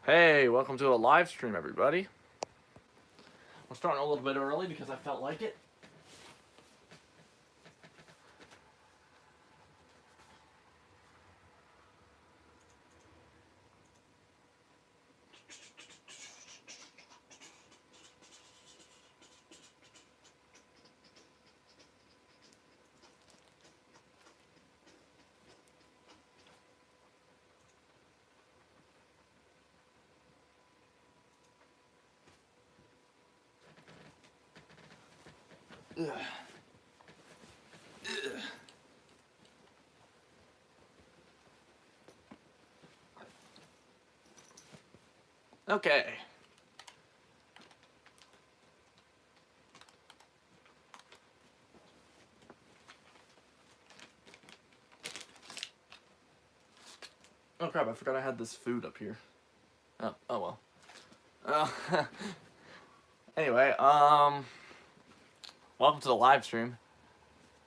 Hey, welcome to a live stream, everybody. We're starting a little bit early because I felt like it. Ugh. Ugh. Okay. Oh crap, I forgot I had this food up here. Oh well. Anyway, welcome to the live stream.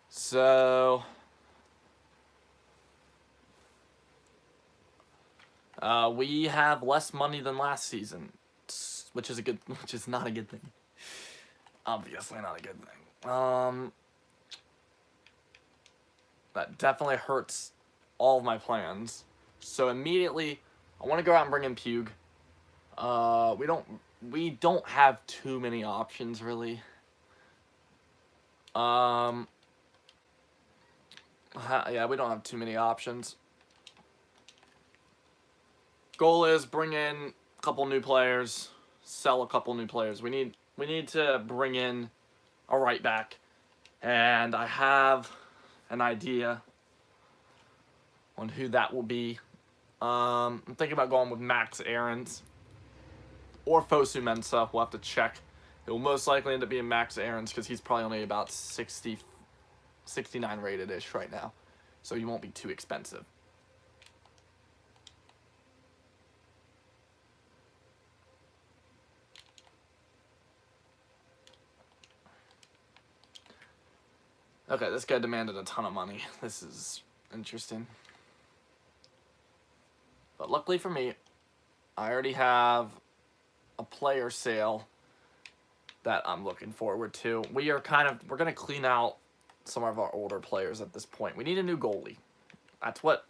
So, we have less money than last season, which is not a good thing. Obviously not a good thing. That definitely hurts all of my plans. So immediately, I want to go out and bring in Pug. We don't have too many options really. Yeah, we don't have too many options. Goal is bring in a couple new players, sell a couple new players. We need to bring in a right back, and I have an idea on who that will be. I'm thinking about going with Max Aarons or Fosu Mensah. We'll have to check. It will most likely end up being Max Aarons because he's probably only about 69 rated-ish right now. So he won't be too expensive. Okay, this guy demanded a ton of money. This is interesting. But luckily for me, I already have a player sale that I'm looking forward to. We're going to clean out some of our older players at this point. We need a new goalie.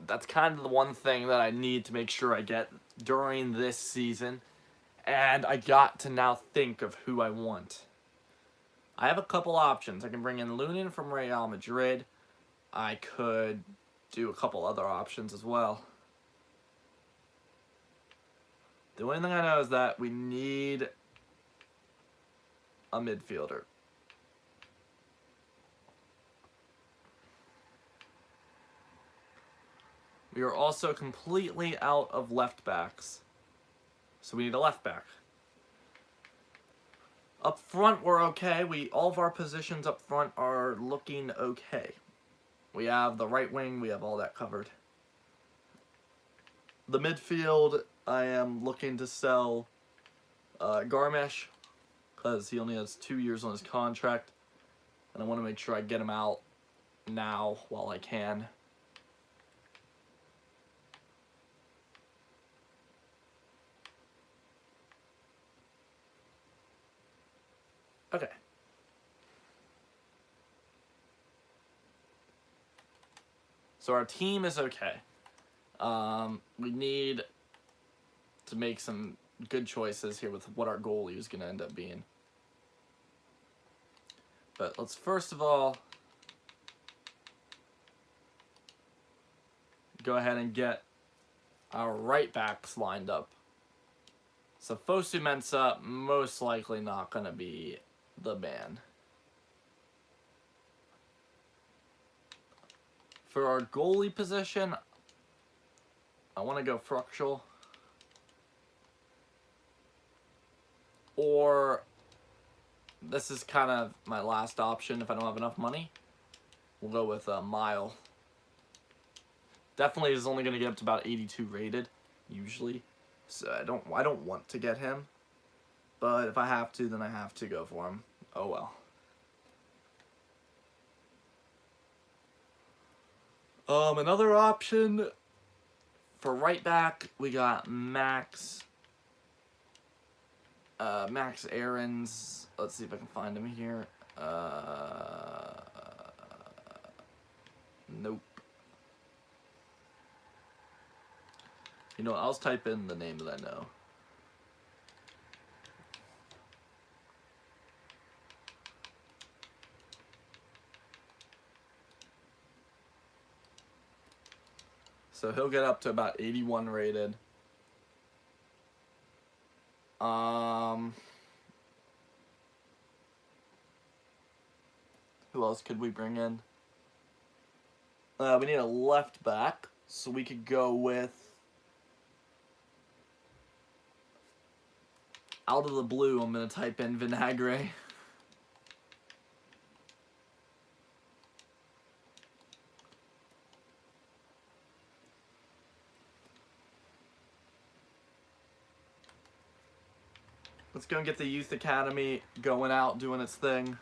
That's kind of the one thing that I need to make sure I get during this season. And I got to now think of who I want. I have a couple options. I can bring in Lunin from Real Madrid. I could do a couple other options as well. The only thing I know is that we need a midfielder. We are also completely out of left backs. So we need a left back. Up front, we're okay. All of our positions up front are looking okay. We have the right wing. We have all that covered. The midfield, I am looking to sell Garmesh because he only has 2 years on his contract. And I want to make sure I get him out now while I can. Okay. So our team is okay. We need to make some good choices here with what our goalie is going to end up being. But let's first of all go ahead and get our right backs lined up. So Fosu Mensah, most likely not going to be the man. For our goalie position, I want to go Fructual. Or, this is kind of my last option if I don't have enough money. We'll go with Mile. Definitely is only going to get up to about 82 rated, usually. So I don't want to get him. But if I have to, then I have to go for him. Oh well. Another option for right back, we got Max Max Aarons. Let's see if I can find him here. Nope. You know what? I'll just type in the name that I know. So he'll get up to about 81 rated. Who else could we bring in? We need a left back, so we could go with, out of the blue, I'm going to type in Vinagre. Let's go and get the Youth Academy going out, doing its thing.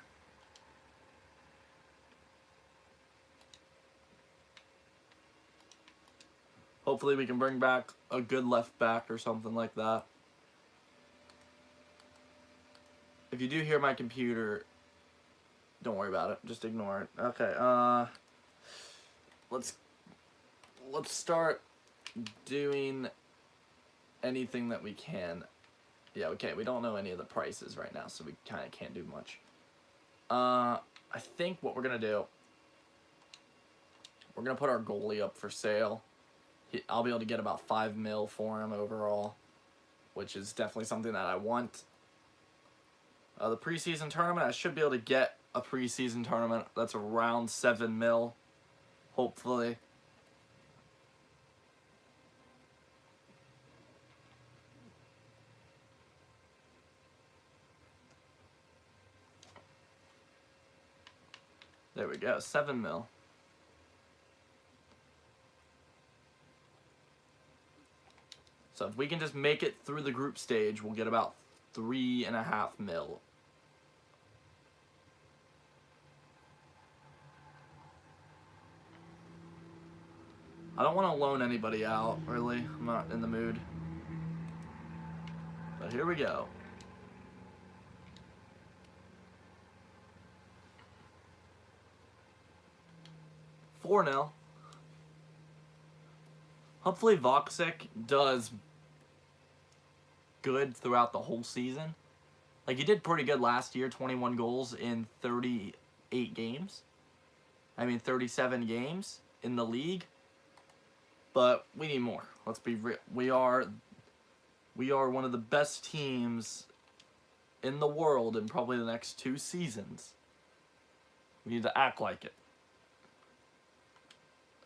Hopefully we can bring back a good left back or something like that. If you do hear my computer, don't worry about it. Just ignore it. Okay, let's start doing anything that we can. Yeah, okay, we don't know any of the prices right now, so we kind of can't do much. I think what we're going to do, we're going to put our goalie up for sale. I'll be able to get about 5 mil for him overall, which is definitely something that I want. The preseason tournament, I should be able to get a preseason tournament that's around 7 mil, hopefully. There we go, 7 mil. So if we can just make it through the group stage, we'll get about 3.5 mil. I don't want to loan anybody out, really. I'm not in the mood. But here we go. Four 0. Hopefully Voxic does good throughout the whole season. Like, he did pretty good last year, 21 goals in 38 games. I mean, 37 games in the league. But we need more. Let's be real. We are one of the best teams in the world in probably the next 2 seasons. We need to act like it.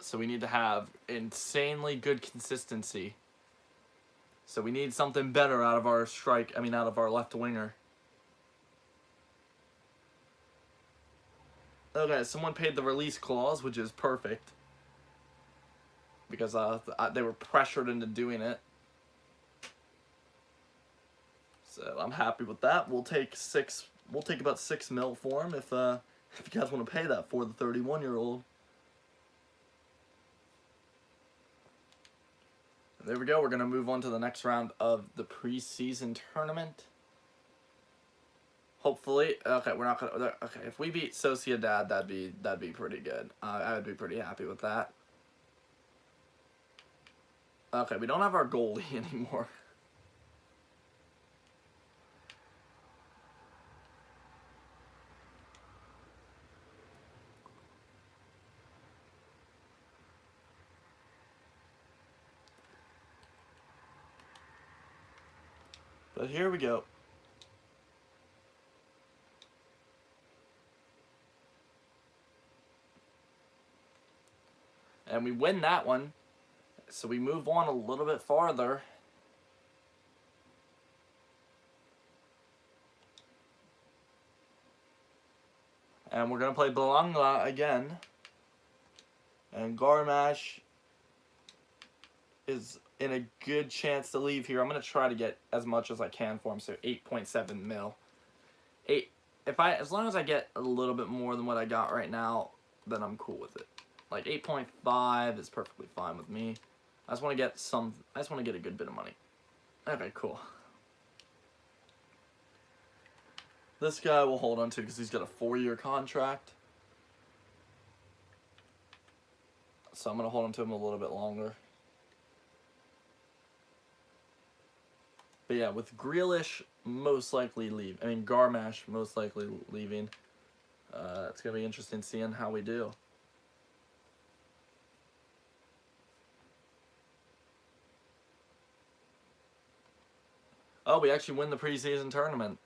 So we need to have insanely good consistency. So we need something better out of our out of our left winger. Okay, someone paid the release clause, which is perfect. Because they were pressured into doing it. So I'm happy with that. We'll take about 6 mil for him if you guys want to pay that for the 31-year-old. There we go. We're going to move on to the next round of the preseason tournament. Hopefully, okay, we're not going to, okay, if we beat Sociedad, that'd be pretty good. I would be pretty happy with that. Okay, we don't have our goalie anymore. But here we go. And we win that one. So we move on a little bit farther. And we're going to play Belanga again. And Garmash is in a good chance to leave here. I'm going to try to get as much as I can for him. So 8.7 mil. As long as I get a little bit more than what I got right now, then I'm cool with it. Like 8.5 is perfectly fine with me. I just want to get a good bit of money. Okay, cool. This guy we'll hold on to because he's got a 4-year contract. So I'm going to hold on to him a little bit longer. But yeah, with Grealish most likely Garmash most likely leaving. It's going to be interesting seeing how we do. Oh, we actually win the preseason tournament.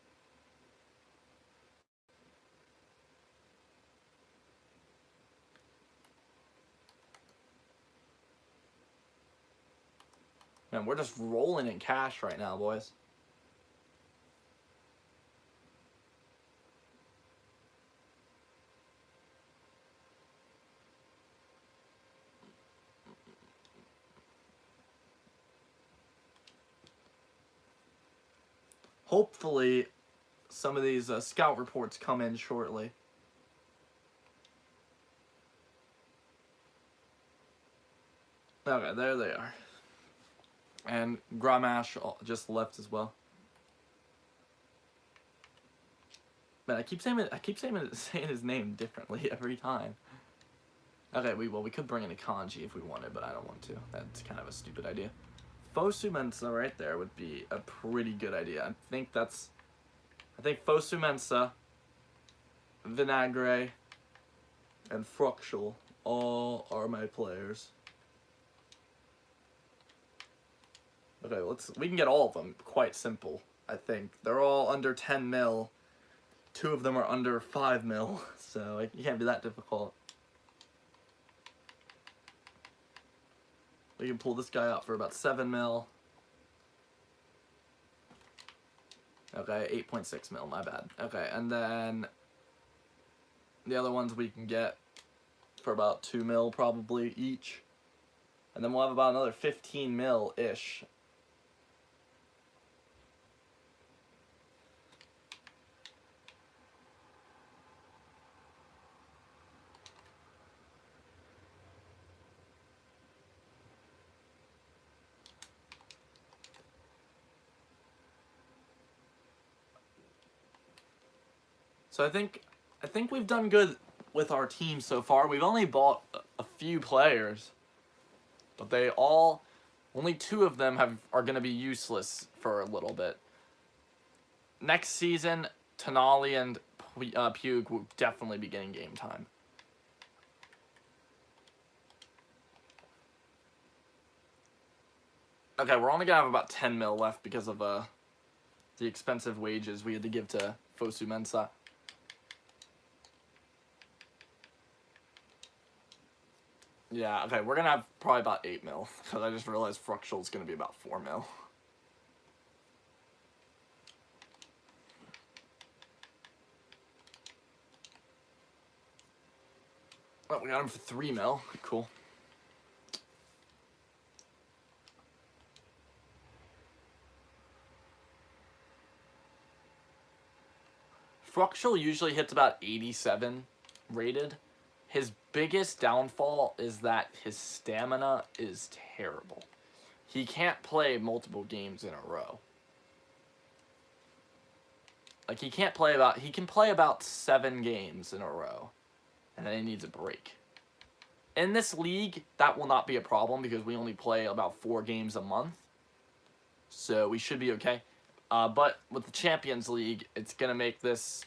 Man, we're just rolling in cash right now, boys. Hopefully, some of these scout reports come in shortly. Okay, there they are. And Gramash just left as well. Man, I keep saying his name differently every time. Okay, we could bring in a kanji if we wanted, but I don't want to. That's kind of a stupid idea. Fosu Mensa right there would be a pretty good idea. I think Fosu Mensa, Vinagre, and Fruxel all are my players. Okay, we can get all of them. Quite simple, I think. They're all under 10 mil. 2 of them are under 5 mil, so it can't be that difficult. We can pull this guy out for about 7 mil. Okay, 8.6 mil, my bad. Okay, and then the other ones we can get for about 2 mil probably each. And then we'll have about another 15 mil-ish. So I think we've done good with our team so far. We've only bought a few players, but only 2 of them are going to be useless for a little bit. Next season, Tonali and Pug will definitely be getting game time. Okay, we're only going to have about 10 mil left because of the expensive wages we had to give to Fosu Mensa. Yeah, okay, we're going to have probably about 8 mil, because I just realized Fruxel's going to be about 4 mil. Oh, we got him for 3 mil. Cool. Fruxel usually hits about 87 rated. His biggest downfall is that his stamina is terrible. He can't play multiple games in a row. Like, he can play about 7 games in a row, and then he needs a break. In this league, that will not be a problem because we only play about 4 games a month, so we should be okay. But with the Champions League, it's going to make this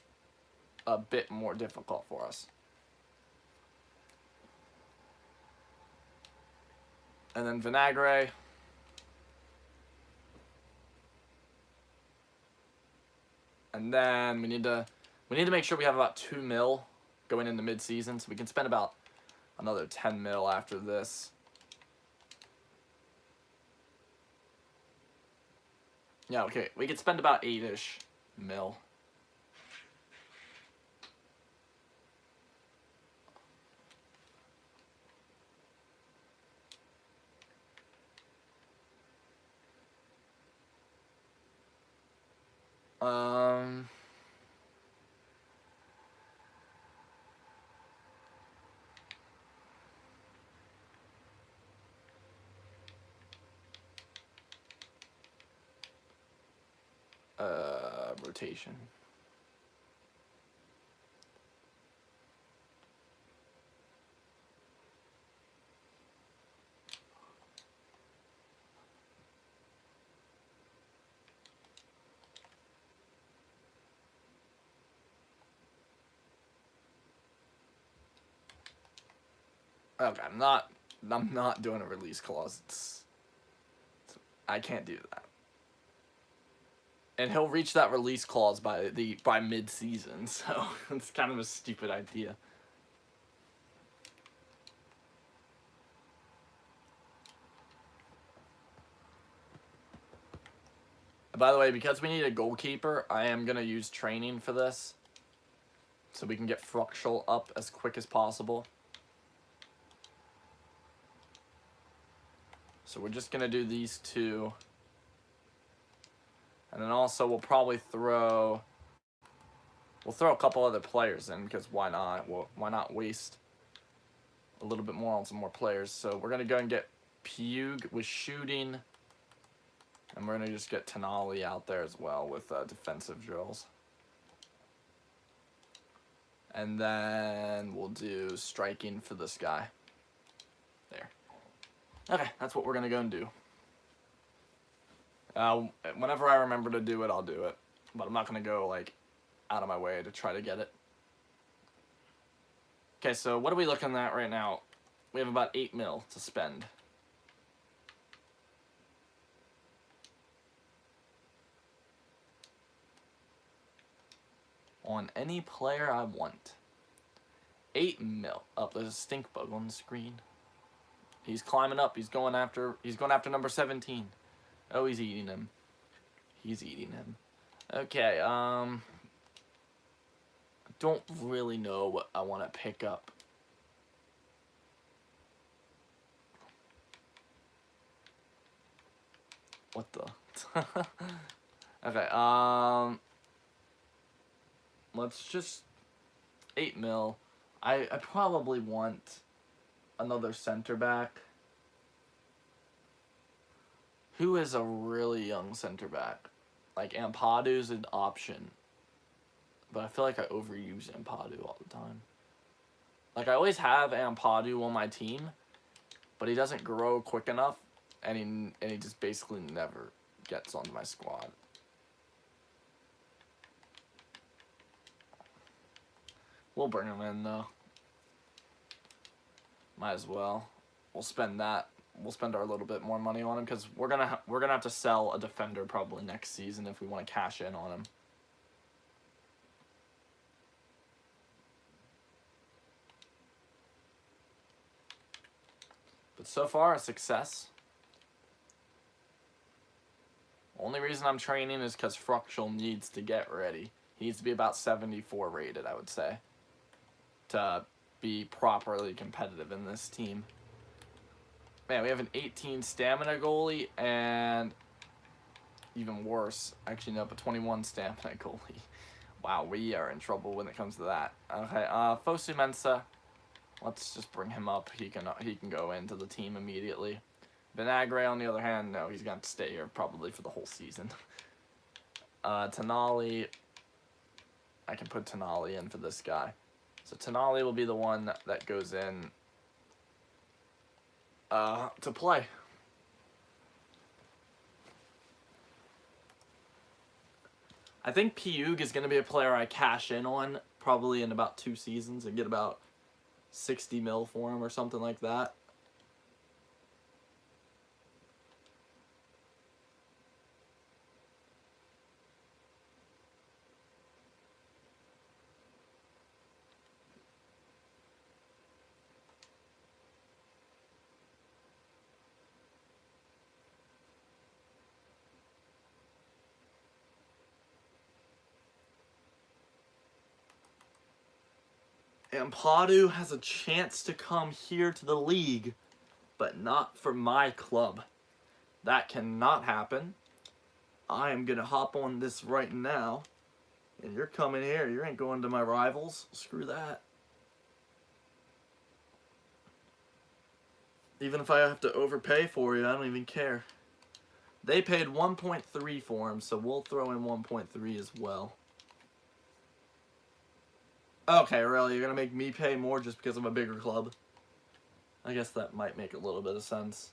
a bit more difficult for us. And then Vinagre. And then we need to make sure we have about 2 mil going into mid-season, so we can spend about another 10 mil after this. Yeah, okay, we could spend about 8-ish mil. Rotation. Okay, I'm not doing a release clause. I can't do that. And he'll reach that release clause by mid-season, so it's kind of a stupid idea. By the way, because we need a goalkeeper, I am going to use training for this. So we can get Fructual up as quick as possible. So we're just going to do these two. And then also we'll probably throw... We'll throw a couple other players in, because why not? Well, why not waste a little bit more on some more players? So we're going to go and get Pug with shooting. And we're going to just get Tonali out there as well with defensive drills. And then we'll do striking for this guy. There. Okay, that's what we're going to go and do. Whenever I remember to do it, I'll do it. But I'm not going to go, like, out of my way to try to get it. Okay, so what are we looking at right now? We have about 8 mil to spend. On any player I want. 8 mil. Oh, there's a stink bug on the screen. He's climbing up. He's going after number 17. Oh, he's eating him. He's eating him. Okay, I don't really know what I want to pick up. What the? Okay, let's just 8 mil. I probably want another center back. Who is a really young center back? Like, Ampadu's an option. But I feel like I overuse Ampadu all the time. Like, I always have Ampadu on my team, but he doesn't grow quick enough, and he just basically never gets onto my squad. We'll bring him in, though. Might as well. We'll spend that. We'll spend our little bit more money on him, because we're gonna have to sell a defender probably next season if we want to cash in on him. But so far, a success. Only reason I'm training is because Fructual needs to get ready. He needs to be about 74 rated, I would say, to be properly competitive in this team. Man, we have an 18 stamina goalie, and even worse, actually no, but 21 stamina goalie. Wow, we are in trouble when it comes to that. Okay, Fosu Mensah, let's just bring him up. He can go into the team immediately. Vinagre, on the other hand, no, he's going to stay here probably for the whole season. Tonali, I can put Tonali in for this guy. So Tonali will be the one that goes in to play. I think Pug is going to be a player I cash in on probably in about 2 seasons and get about 60 mil for him or something like that. Ampadu has a chance to come here to the league, but not for my club. That cannot happen. I am going to hop on this right now, and you're coming here. You ain't going to my rivals. Screw that. Even if I have to overpay for you, I don't even care. They paid 1.3 for him, so we'll throw in 1.3 as well. Okay, really? You're going to make me pay more just because I'm a bigger club? I guess that might make a little bit of sense.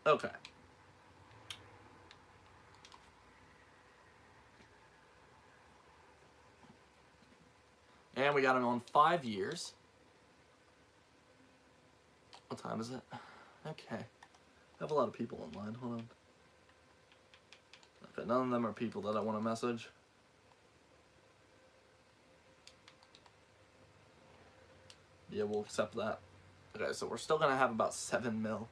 Okay. And we got him on 5 years. What time is it? Okay. I have a lot of people online. Hold on. Okay, none of them are people that I want to message. Yeah, we'll accept that. Okay, so we're still going to have about 7 mil.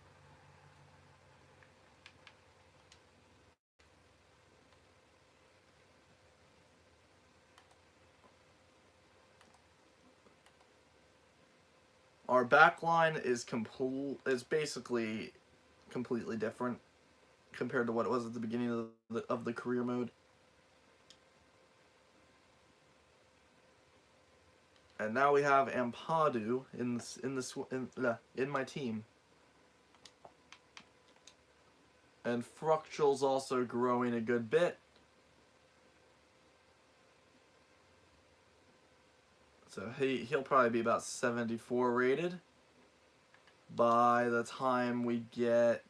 Our back line is basically completely different compared to what it was at the beginning of the career mode. And now we have Ampadu in my team. And Fructual's also growing a good bit. So he'll probably be about 74 rated by the time we get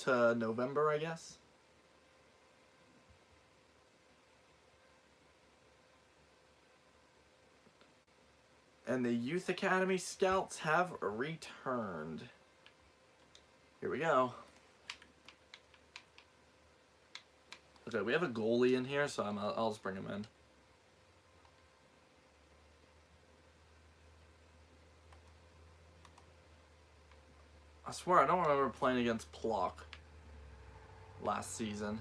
to November, I guess. And the Youth Academy Scouts have returned. Here we go. Okay, we have a goalie in here, so I'll just bring him in. I swear, I don't remember playing against Plock last season.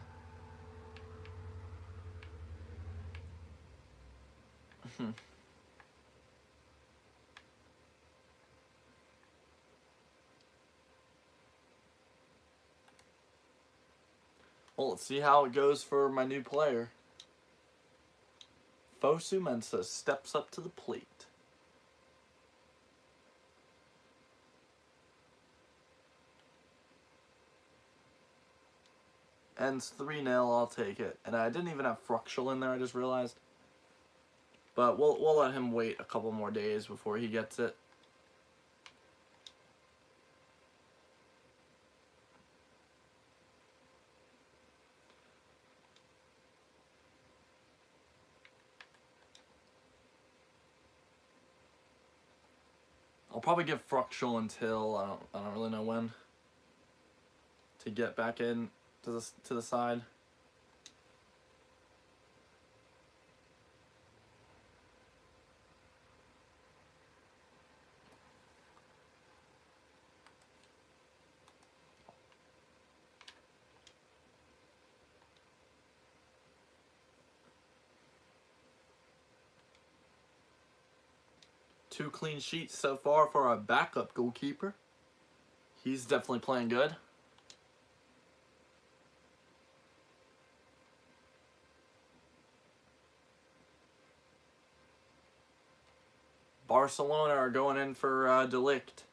Well, let's see how it goes for my new player. Fosu Mensah steps up to the plate. Ends 3-0, I'll take it. And I didn't even have Fructual in there, I just realized. But we'll let him wait a couple more days before he gets it. I'll probably give Fructual until I don't really know when to get back in to the side. Two clean sheets so far for our backup goalkeeper. He's definitely playing good. Barcelona are going in for De Ligt.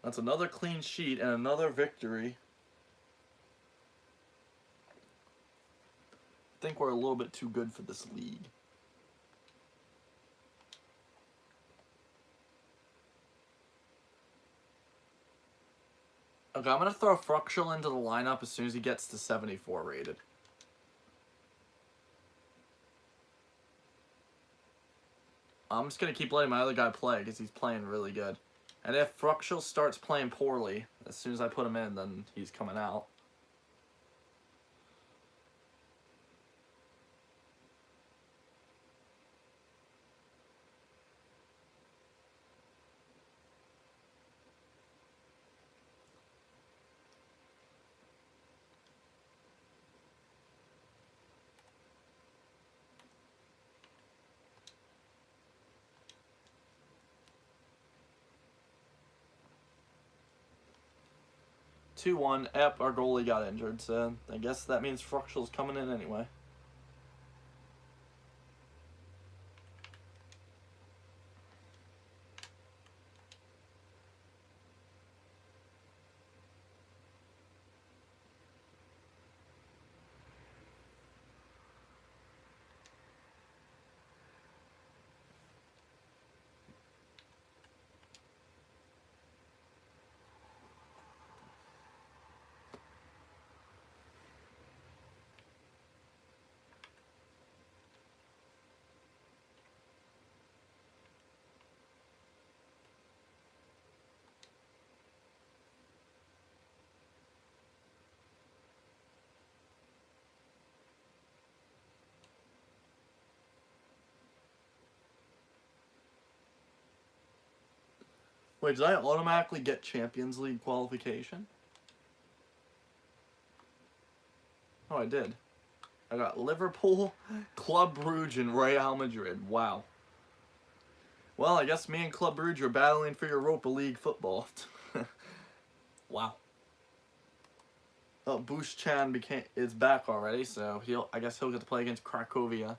That's another clean sheet and another victory. I think we're a little bit too good for this league. Okay, I'm going to throw Fructual into the lineup as soon as he gets to 74 rated. I'm just going to keep letting my other guy play because he's playing really good. And if Fructual starts playing poorly, as soon as I put him in, then he's coming out. 2-1. Yep, our goalie got injured, so I guess that means Fructual's coming in anyway. Wait, did I automatically get Champions League qualification? Oh, I did. I got Liverpool, Club Brugge, and Real Madrid. Wow. Well, I guess me and Club Brugge are battling for Europa League football. Wow. Oh, Bush Chan is back already, so I guess he'll get to play against Cracovia.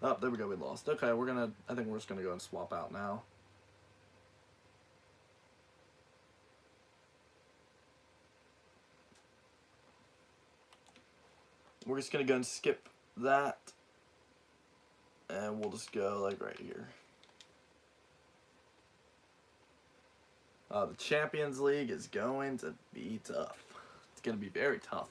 Oh, there we go, we lost. Okay, I think we're just gonna go and swap out now. We're just gonna go and skip that. And we'll just go like right here. The Champions League is going to be tough. It's going to be very tough.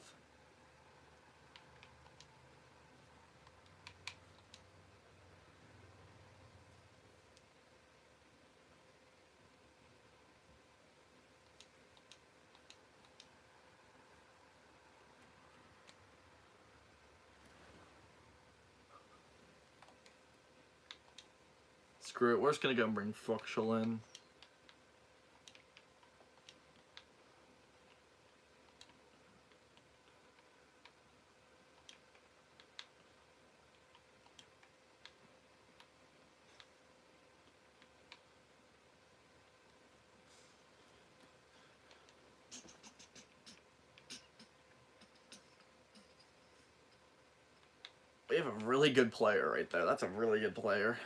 Screw it, we're just going to go and bring Fructual in. We have a really good player right there. That's a really good player.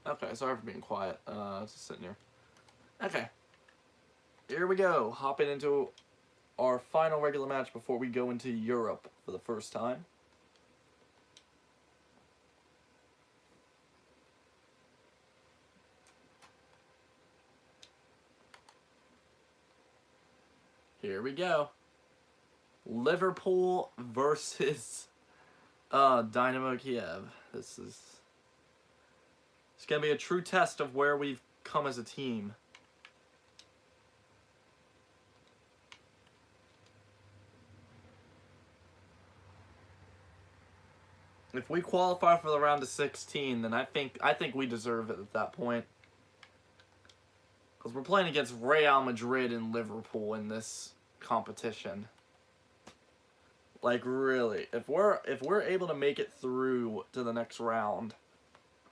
Okay, sorry for being quiet. Just sitting here. Okay. Here we go. Hopping into our final regular match before we go into Europe for the first time. Here we go. Liverpool versus Dynamo Kiev. It's going to be a true test of where we've come as a team. If we qualify for the round of 16, then I think we deserve it at that point. Because we're playing against Real Madrid and Liverpool in this competition. Like, really, if we're able to make it through to the next round,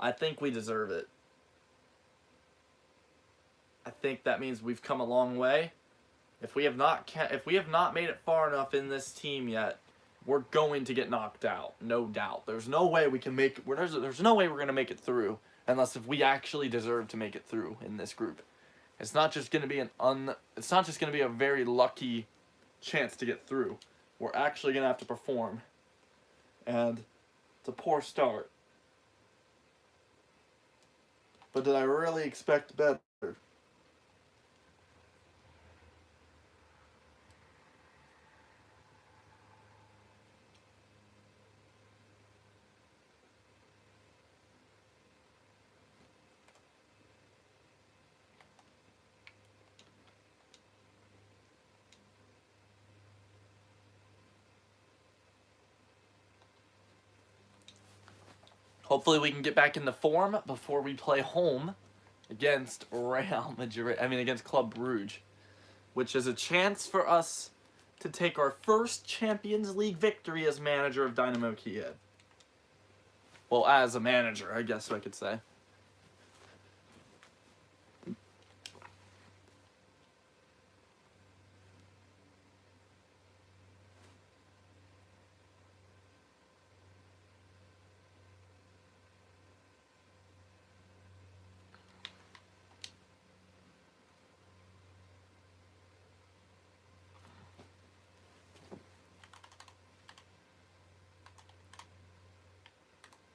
I think we deserve it. I think that means we've come a long way. If we have not made it far enough in this team yet, we're going to get knocked out, no doubt. There's no way we can make. There's no way we're gonna make it through unless if we actually deserve to make it through in this group. It's not just going to be it's not just going to be a very lucky chance to get through. We're actually going to have to perform. And it's a poor start. But did I really expect better? Hopefully we can get back into form before we play home against Real Madrid. Against Club Brugge, which is a chance for us to take our first Champions League victory as manager of Dynamo Kiev. Well, as a manager, I guess I could say.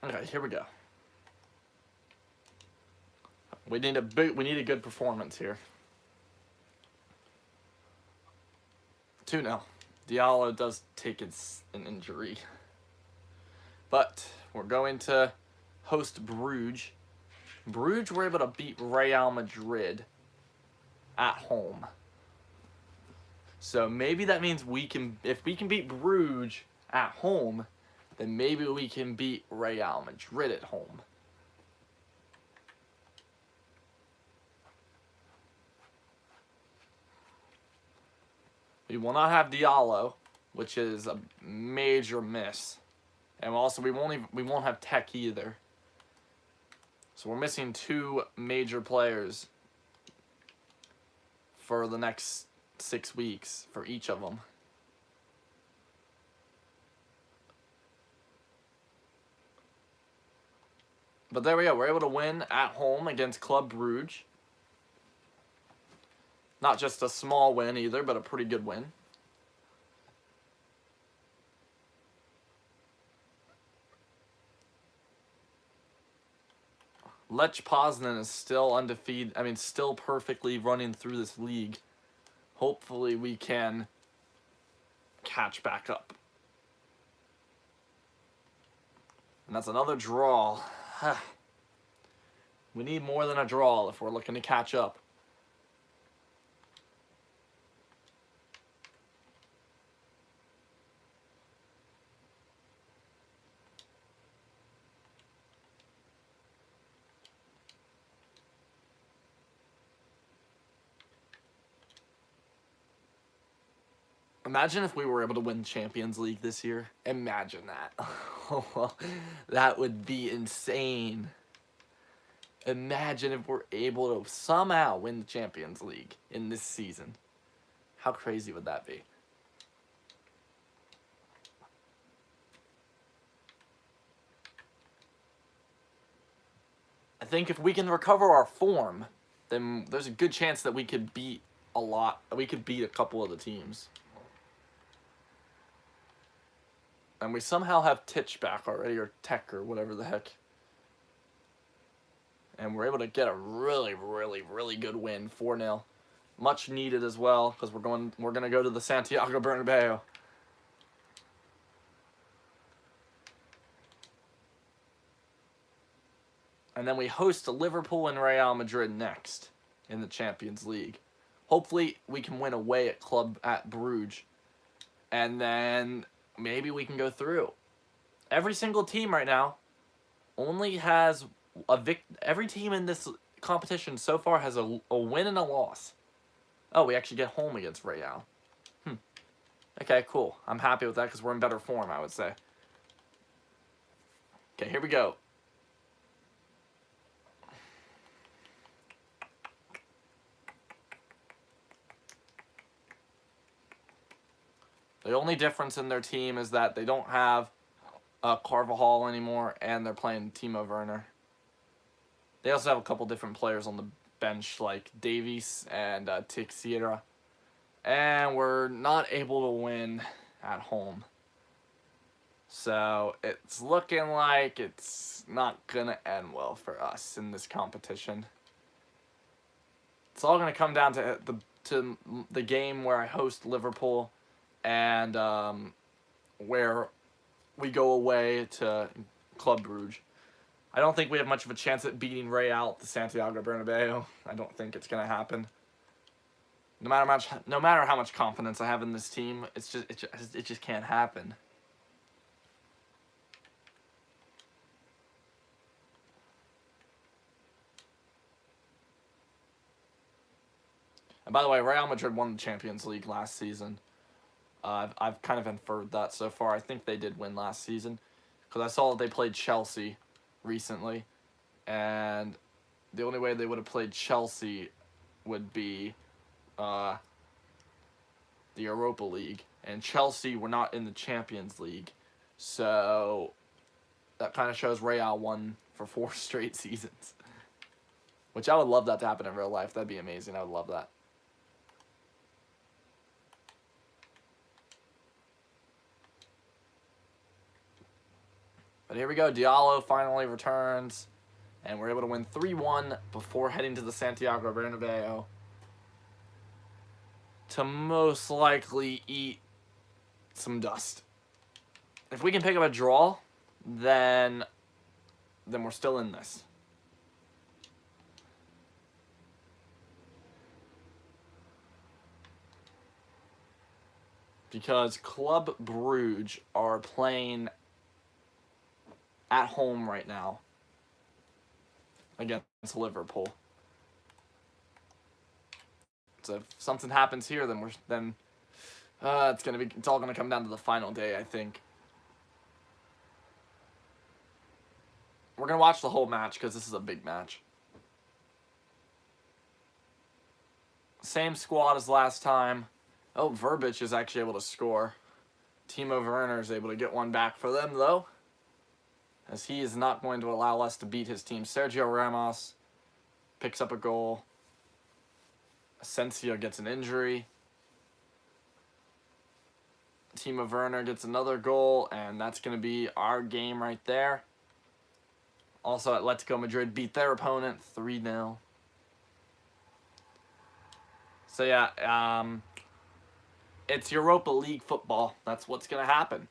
Okay, here we go. We need a good performance here. 2-0. Diallo does take an injury. But we're going to host Bruges. Bruges were able to beat Real Madrid at home. So maybe that means if we can beat Bruges at home, then maybe we can beat Real Madrid at home. We will not have Diallo, which is a major miss. And also we won't have Tech either. So we're missing 2 major players for the next 6 weeks for each of them. But there we go. We're able to win at home against Club Brugge. Not just a small win either, but a pretty good win. Lech Poznan is still undefeated. Still perfectly running through this league. Hopefully we can catch back up. And that's another draw. We need more than a draw if we're looking to catch up. Imagine if we were able to win Champions League this year. Imagine that. That would be insane. Imagine if we're able to somehow win the Champions League in this season. How crazy would that be? I think if we can recover our form, then there's a good chance that we could beat a couple of the teams. And we somehow have Titch back already, or Tech, or whatever the heck. And we're able to get a really, really, really good win, 4-0. Much needed as well, because we're gonna go to the Santiago Bernabeu. And then we host Liverpool and Real Madrid next in the Champions League. Hopefully we can win away at Bruges. And then maybe we can go through. Every single team right now only has every team in this competition so far has a win and a loss. Oh, we actually get home against Real. Okay, cool. I'm happy with that because we're in better form, I would say. Okay, here we go. The only difference in their team is that they don't have Carvajal anymore, and they're playing Timo Werner. They also have a couple different players on bench like Davies and Teixeira. And we're not able to win at home. So it's looking like it's not going to end well for us in this competition. It's all going to come down to the game where I host Liverpool and where we go away to Club Brugge. I don't think we have much of a chance at beating Real at the Santiago Bernabeu. I don't think it's going to happen. No matter how much confidence I have in this team, it just can't happen. And by the way, Real Madrid won the Champions League last season. I've kind of inferred that so far. I think they did win last season because I saw that they played Chelsea recently, and the only way they would have played Chelsea would be the Europa League, and Chelsea were not in the Champions League, so that kind of shows Real won for 4 straight seasons, which I would love that to happen in real life. That'd be amazing. I would love that. But here we go. Diallo finally returns, and we're able to win 3-1 before heading to the Santiago Bernabeu to most likely eat some dust. If we can pick up a draw, then we're still in this. Because Club Brugge are playing at home right now against Liverpool. So if something happens here, then it's all gonna come down to the final day, I think. We're gonna watch the whole match because this is a big match. Same squad as last time. Oh, Verbic is actually able to score. Timo Werner is able to get one back for them, though, as he is not going to allow us to beat his team. Sergio Ramos picks up a goal. Asensio gets an injury. Timo Werner gets another goal, and that's going to be our game right there. Also, Atletico Madrid beat their opponent 3-0. So yeah, it's Europa League football. That's what's going to happen.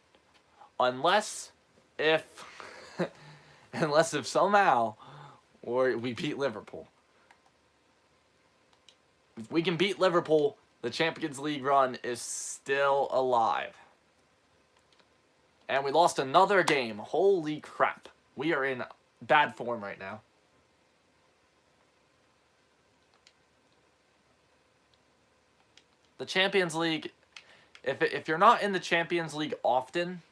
Unless if somehow we beat Liverpool. If we can beat Liverpool, the Champions League run is still alive. And we lost another game. Holy crap. We are in bad form right now. The Champions League, if you're not in the Champions League often,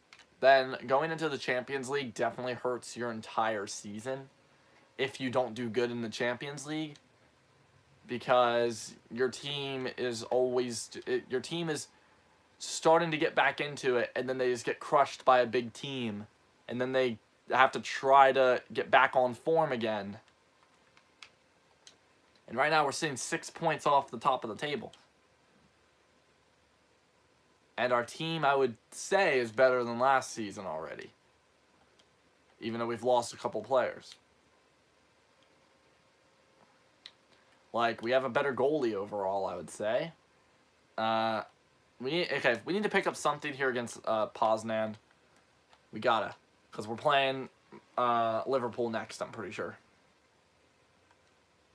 then going into the Champions League definitely hurts your entire season if you don't do good in the Champions League, because your team is starting to get back into it, and then they just get crushed by a big team, and then they have to try to get back on form again. And right now we're sitting 6 points off the top of the table. And our team, I would say, is better than last season already, even though we've lost a couple players. Like, we have a better goalie overall, I would say. We need to pick up something here against Poznan. We gotta, because we're playing Liverpool next, I'm pretty sure.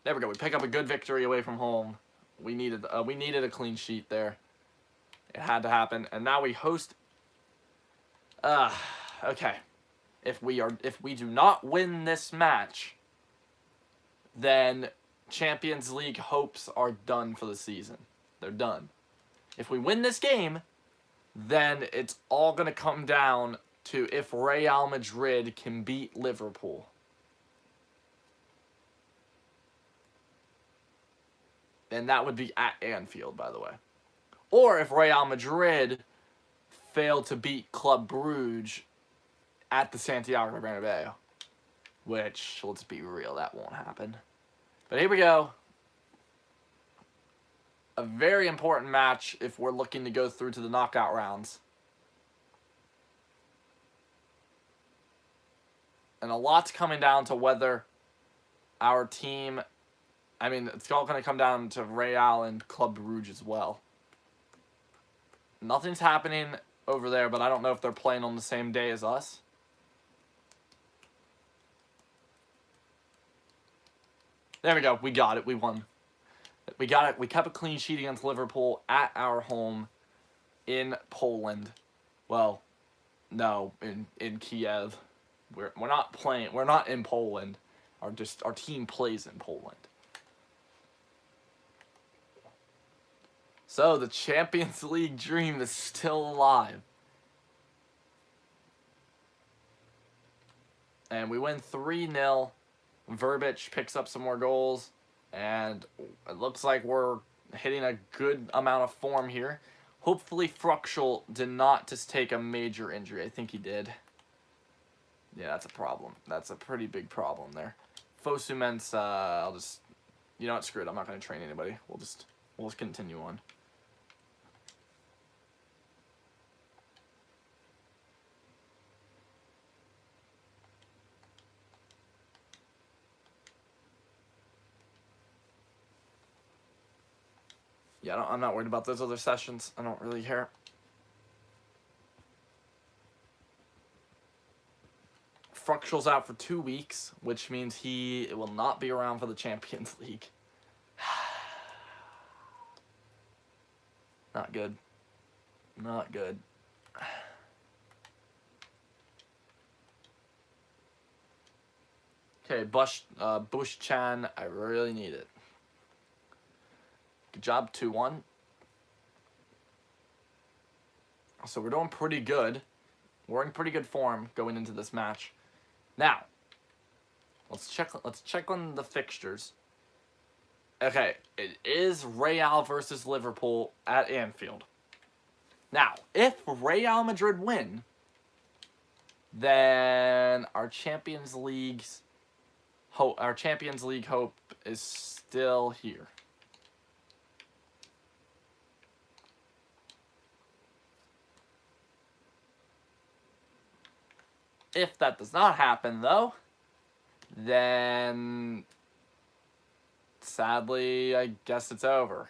There we go. We pick up a good victory away from home. We needed a clean sheet there. It had to happen, and now we host. Okay. If we do not win this match, then Champions League hopes are done for the season. They're done. If we win this game, then it's all going to come down to if Real Madrid can beat Liverpool. And that would be at Anfield, by the way. Or if Real Madrid fail to beat Club Brugge at the Santiago Bernabeu. Which, let's be real, that won't happen. But here we go. a very important match if we're looking to go through to the knockout rounds. And a lot's coming down to whether our team... I mean, it's all going to come down to Real and Club Brugge as well. Nothing's happening over there, but I don't know if they're playing on the same day as us. There we go. We got it. We won. We got it. We kept a clean sheet against Liverpool at our home in Poland. Well, no, in Kiev. We're not playing. We're not in Poland. Our team plays in Poland. So the Champions League dream is still alive. And we win 3-0. Verbic picks up some more goals. And it looks like we're hitting a good amount of form here. Hopefully Fruxel did not just take a major injury. I think he did. Yeah, that's a problem. That's a pretty big problem there. Fosument's, I'll just... You know what? Screw it. I'm not going to train anybody. We'll just continue on. Yeah, I'm not worried about those other sessions. I don't really care. Fruxel's out for 2 weeks, which means he will not be around for the Champions League. Not good. Not good. Okay, Bush-chan, I really need it. Good job, 2-1. So we're doing pretty good. We're in pretty good form going into this match. Now, let's check on the fixtures. Okay, it is Real versus Liverpool at Anfield. Now, if Real Madrid win, then our Champions League hope is still here. If that does not happen, though, then sadly, I guess it's over.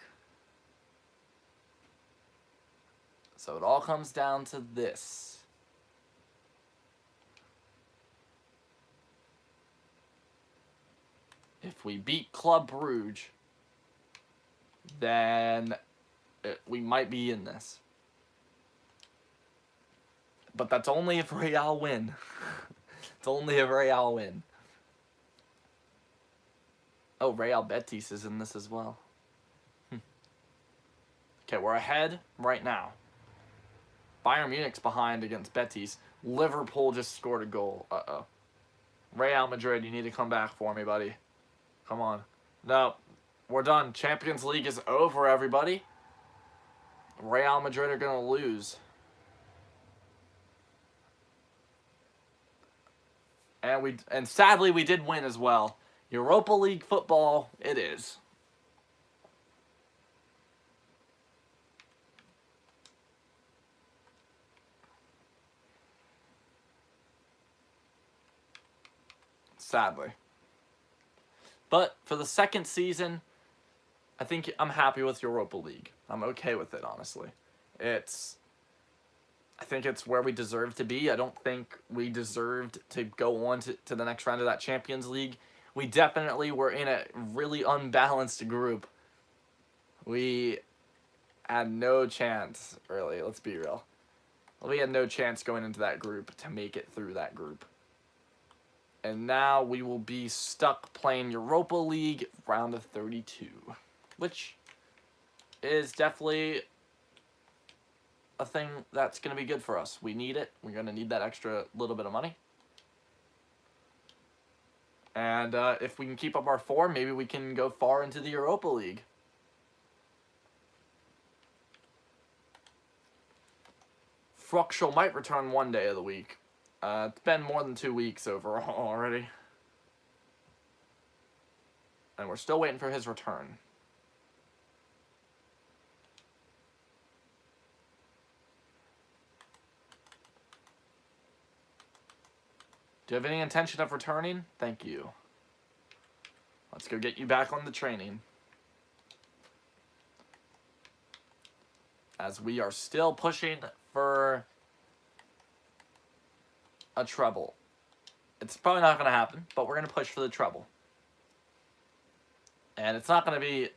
So it all comes down to this. If we beat Club Brugge, then we might be in this. But that's only if Real win. It's only if Real win. Oh, Real Betis is in this as well. Okay, we're ahead right now. Bayern Munich's behind against Betis. Liverpool just scored a goal. Uh-oh. Real Madrid, you need to come back for me, buddy. Come on. No, we're done. Champions League is over, everybody. Real Madrid are going to lose. And sadly, we did win as well. Europa League football, it is. Sadly. But for the second season, I think I'm happy with Europa League. I'm okay with it, honestly. I think it's where we deserve to be. I don't think we deserved to go on to the next round of that Champions League. We definitely were in a really unbalanced group. We had no chance, really. Let's be real. We had no chance going into that group to make it through that group. And now we will be stuck playing Europa League round of 32. Which is definitely a thing that's going to be good for us. We need it. We're going to need that extra little bit of money. And if we can keep up our form, maybe we can go far into the Europa League. Fruxel might return one day of the week. It's been more than 2 weeks overall already. And we're still waiting for his return. Do you have any intention of returning? Thank you. Let's go get you back on the training. As we are still pushing for a treble. It's probably not going to happen, but we're going to push for the treble. And it's not going to be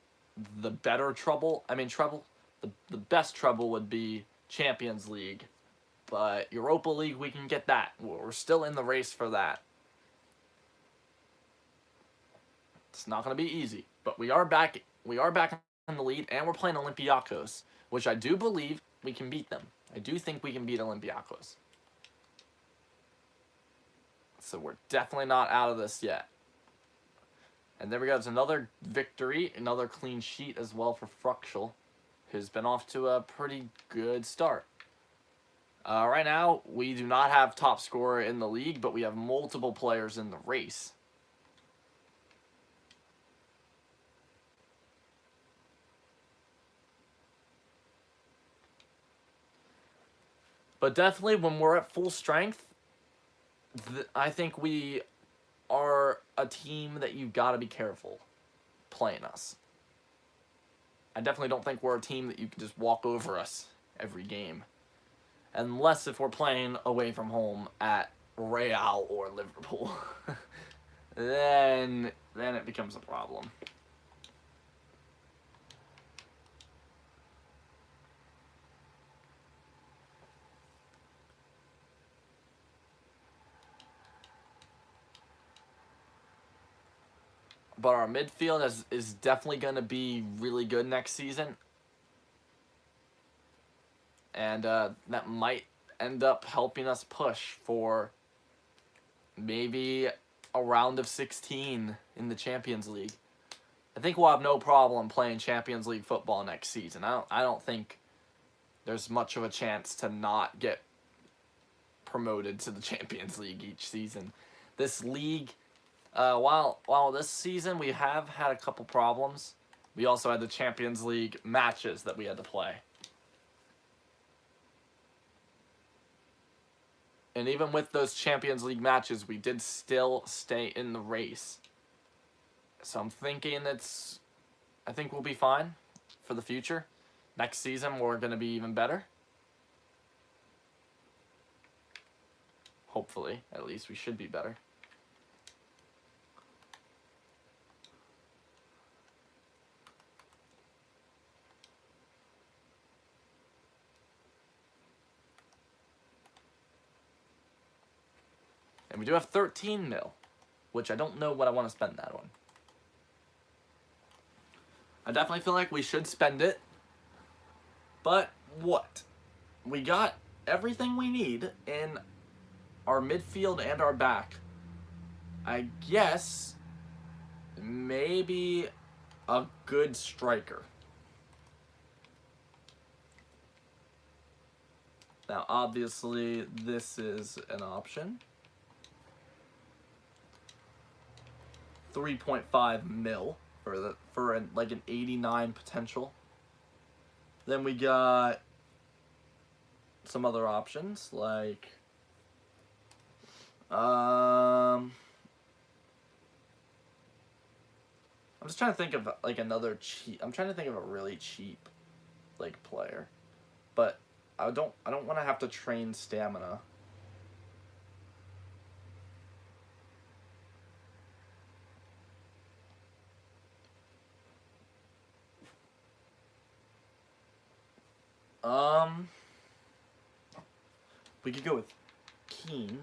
the better treble. I mean, treble. The best treble would be Champions League. But Europa League, we can get that. We're still in the race for that. It's not going to be easy. But we are back in the lead, and we're playing Olympiacos, which I do believe we can beat them. I do think we can beat Olympiacos. So we're definitely not out of this yet. And there we go. It's another victory, another clean sheet as well for Fruxel, who's been off to a pretty good start. Right now, we do not have top scorer in the league, but we have multiple players in the race. But definitely, when we're at full strength, I think we are a team that you've got to be careful playing us. I definitely don't think we're a team that you can just walk over us every game. Unless if we're playing away from home at Real or Liverpool. then it becomes a problem. But our midfield is definitely going to be really good next season. And that might end up helping us push for maybe a round of 16 in the Champions League. I think we'll have no problem playing Champions League football next season. I don't think there's much of a chance to not get promoted to the Champions League each season. This league, while this season we have had a couple problems, we also had the Champions League matches that we had to play. And even with those Champions League matches, we did still stay in the race. So I'm thinking I think we'll be fine for the future. Next season, we're going to be even better. Hopefully, at least we should be better. And we do have 13 mil, which I don't know what I want to spend that on. I definitely feel like we should spend it. But what? We got everything we need in our midfield and our back. I guess maybe a good striker. Now, obviously, this is an option. 3.5 mil for like an 89 potential. Then we got some other options like I'm just trying to think of like another cheap. I'm trying to think of a really cheap like player, but I don't want to have to train stamina. We could go with Keane.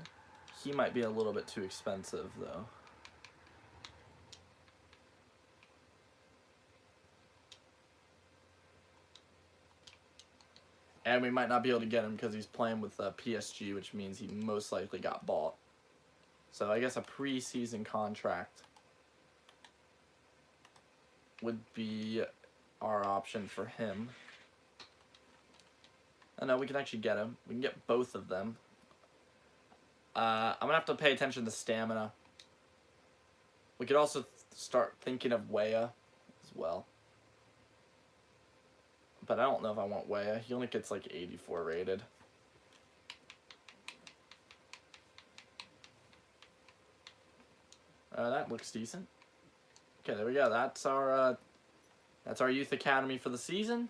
He might be a little bit too expensive, though. And we might not be able to get him because he's playing with PSG, which means he most likely got bought. So I guess a preseason contract would be our option for him. Oh, no, we can actually get him. We can get both of them. I'm going to have to pay attention to stamina. We could also start thinking of Weah as well. But I don't know if I want Weah. He only gets like 84 rated. That looks decent. Okay, there we go. That's our youth academy for the season.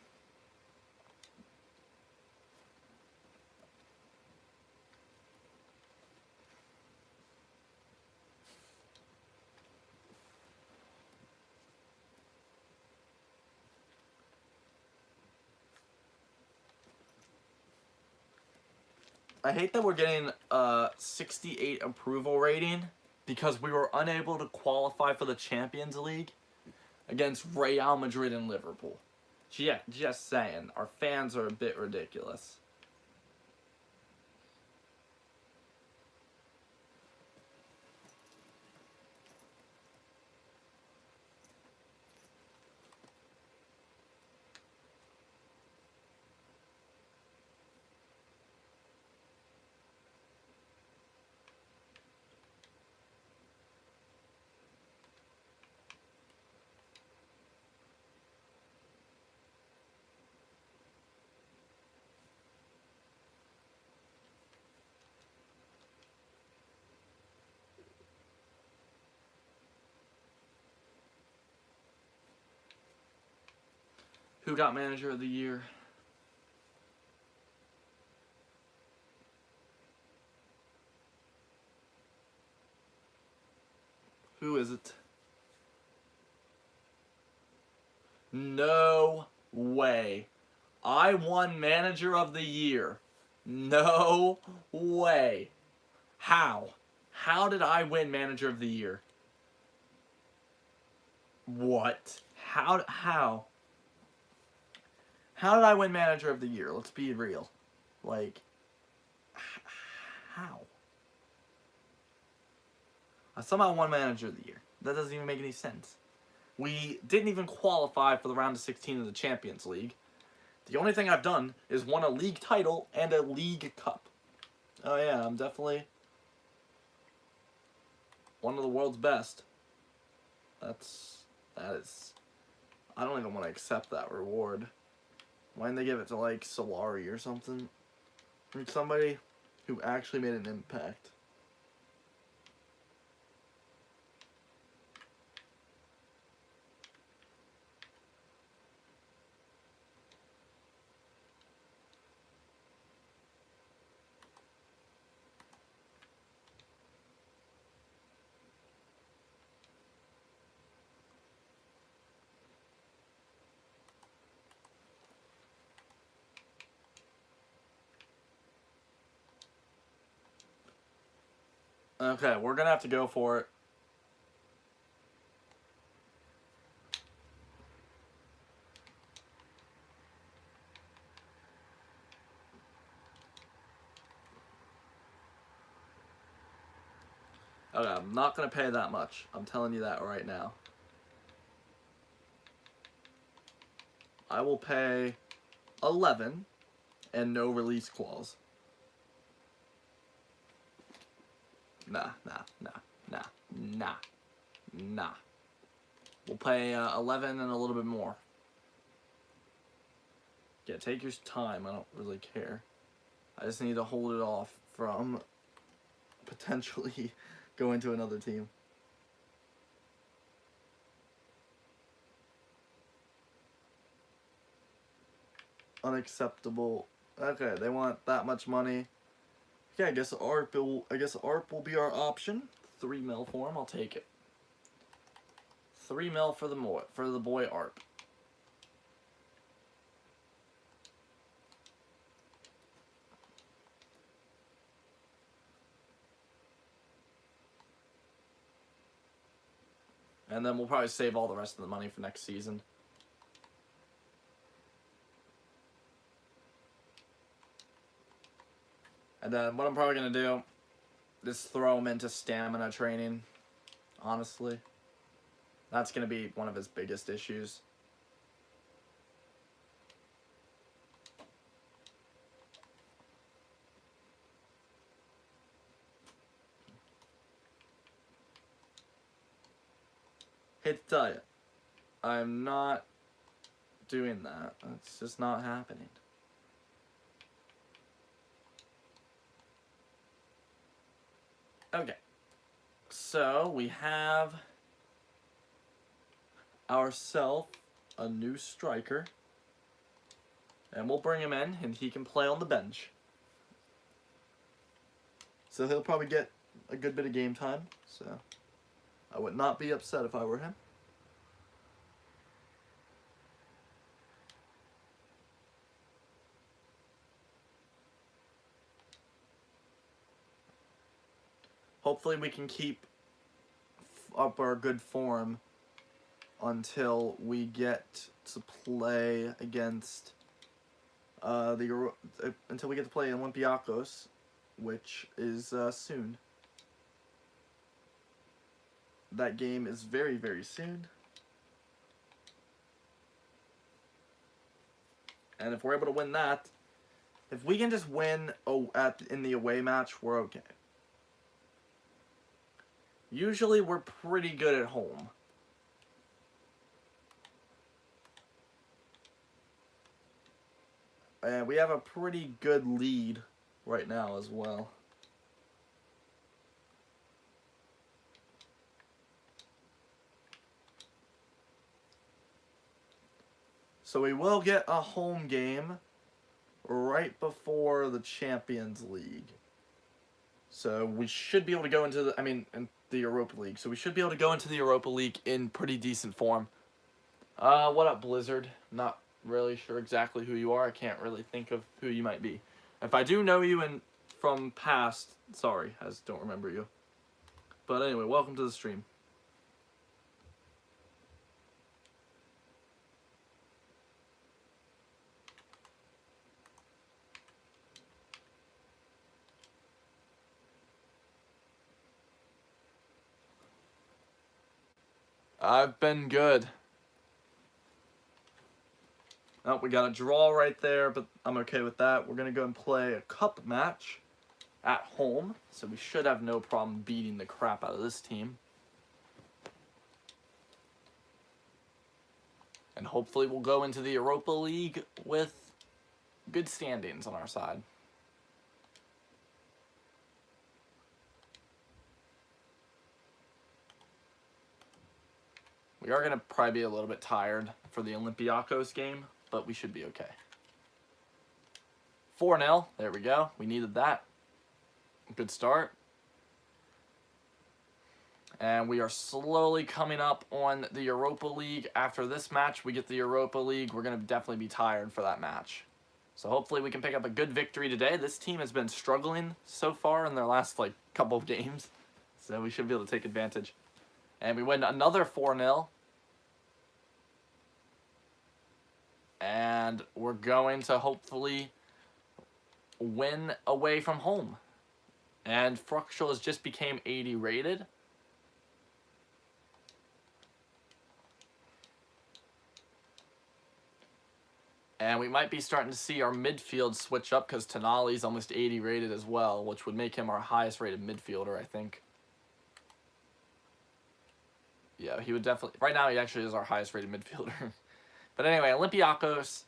I hate that we're getting a 68 approval rating because we were unable to qualify for the Champions League against Real Madrid and Liverpool. Yeah, just saying. Our fans are a bit ridiculous. Who got Manager of the Year? Who is it? No way. I won Manager of the Year. No way. How? How did I win Manager of the Year? What? How? How did I win Manager of the Year? Let's be real. Like, how? I somehow won Manager of the Year. That doesn't even make any sense. We didn't even qualify for the round of 16 of the Champions League. The only thing I've done is won a league title and a league cup. Oh yeah, I'm definitely one of the world's best. That is, I don't even want to accept that reward. Why didn't they give it to, like, Solari or something? Or somebody who actually made an impact. Okay, we're gonna have to go for it. Okay, I'm not gonna pay that much. I'm telling you that right now. I will pay 11 and no release clause. Nah. We'll pay 11 and a little bit more. Yeah, take your time. I don't really care. I just need to hold it off from potentially going to another team. Unacceptable. Okay, they want that much money. Okay, I guess ARP will be our option. 3 mil for him. I'll take it. 3 mil for the boy ARP. And then we'll probably save all the rest of the money for next season. And then what I'm probably going to do is throw him into stamina training, honestly. That's going to be one of his biggest issues. Hate to tell you, I'm not doing that. It's just not happening. Okay. So we have ourselves a new striker. And we'll bring him in, and he can play on the bench. So he'll probably get a good bit of game time. So I would not be upset if I were him. Hopefully we can keep up our good form until we get to play against until we get to play Olympiacos, which is soon. That game is very, very soon. And if we're able to win that, if we can just win in the away match, we're okay. Usually we're pretty good at home. And we have a pretty good lead right now as well. So we will get a home game right before the Champions League. So we should be able to go into the Europa League. So we should be able to go into the Europa League in pretty decent form. What up, Blizzard? Not really sure exactly who you are. I can't really think of who you might be. If I do know you from past, sorry, I just don't remember you. But anyway, welcome to the stream. I've been good. Oh, we got a draw right there, but I'm okay with that. We're going to go and play a cup match at home, so we should have no problem beating the crap out of this team. And hopefully we'll go into the Europa League with good standings on our side. We are going to probably be a little bit tired for the Olympiacos game, but we should be okay. 4-0. There we go. We needed that. Good start. And we are slowly coming up on the Europa League. After this match, we get the Europa League. We're going to definitely be tired for that match. So hopefully we can pick up a good victory today. This team has been struggling so far in their last couple of games. So we should be able to take advantage. And we win another 4-0. And we're going to hopefully win away from home. And Fructual has just became 80 rated. And we might be starting to see our midfield switch up because Tonali's almost 80 rated as well, which would make him our highest rated midfielder, I think. Yeah, he would definitely... Right now, he actually is our highest rated midfielder. But anyway, Olympiacos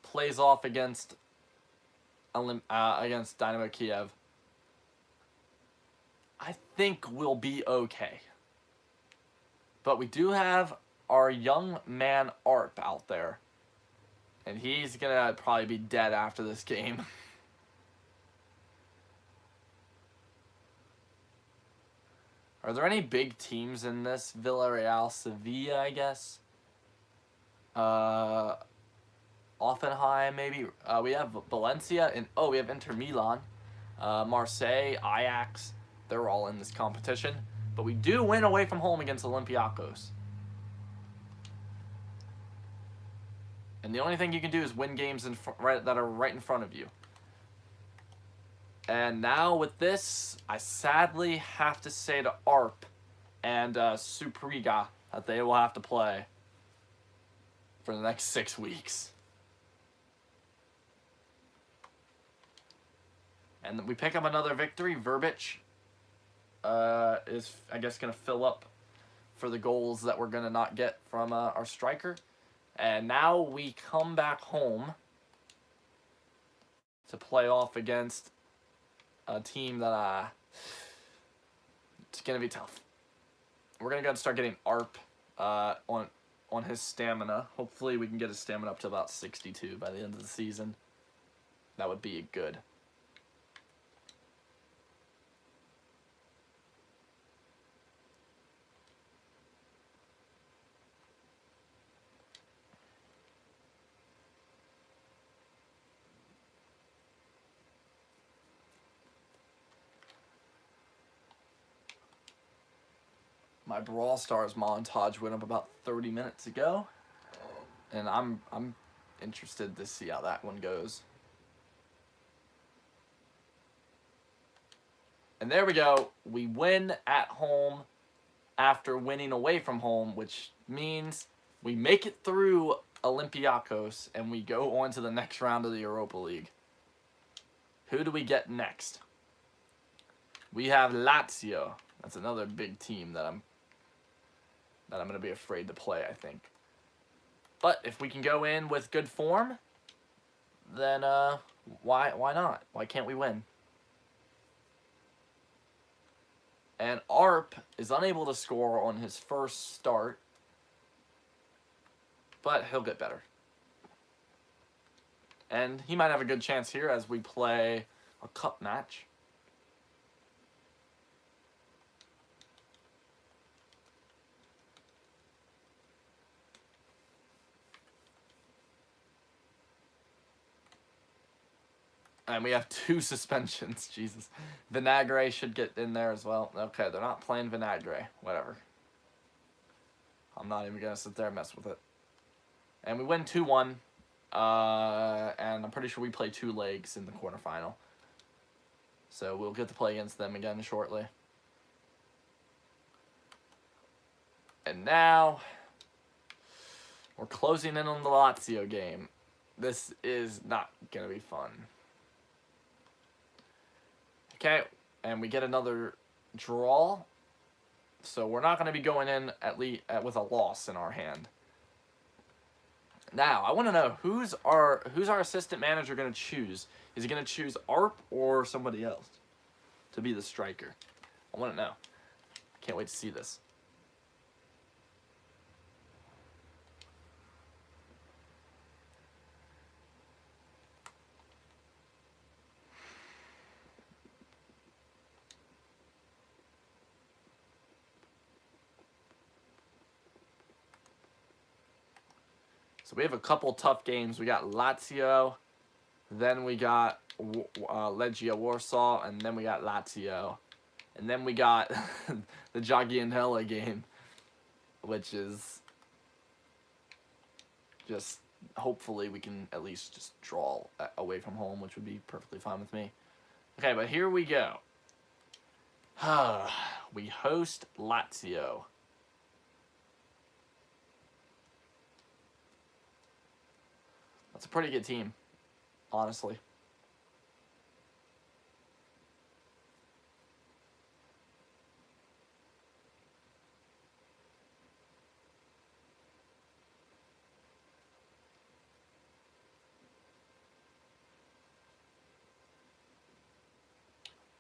plays off against Dynamo Kiev. I think we'll be okay. But we do have our young man Arp out there. And he's going to probably be dead after this game. Are there any big teams in this? Villarreal, Sevilla, I guess. Offenheim, maybe. We have Valencia, and we have Inter Milan. Marseille, Ajax. They're all in this competition. But we do win away from home against Olympiacos. And the only thing you can do is win games that are right in front of you. And now with this, I sadly have to say to Arp and Supriga that they will have to play for the next 6 weeks. And we pick up another victory. Verbic is, I guess, going to fill up for the goals that we're going to not get from our striker. And now we come back home to play off against a team that it's going to be tough. we're going to go and start getting ARP on his stamina. Hopefully we can get his stamina up to about 62 by the end of the season. That would be good. My Brawl Stars montage went up about 30 minutes ago, and I'm interested to see how that one goes. And there we go. We win at home after winning away from home, which means we make it through Olympiacos and we go on to the next round of the Europa League. Who do we get next? We have Lazio. That's another big team that I'm going to be afraid to play, I think. But if we can go in with good form, then why not? Why can't we win? And ARP is unable to score on his first start, but he'll get better. And he might have a good chance here as we play a cup match. And we have 2 suspensions. Jesus. Vinagre should get in there as well. Okay, they're not playing Vinagre. Whatever. I'm not even going to sit there and mess with it. And we win 2-1. And I'm pretty sure we play 2 legs in the quarterfinal. So we'll get to play against them again shortly. And now we're closing in on the Lazio game. This is not going to be fun. Okay, and we get another draw. So we're not going to be going in at least with a loss in our hand. Now, I want to know who's our assistant manager going to choose? Is he going to choose ARP or somebody else to be the striker? I want to know. Can't wait to see this. So we have a couple tough games. We got Lazio, then we got Legia Warsaw, and then we got Lazio. And then we got the Giganella game, which is just, hopefully we can at least just draw away from home, which would be perfectly fine with me. Okay, but here we go. We host Lazio. That's a pretty good team, honestly.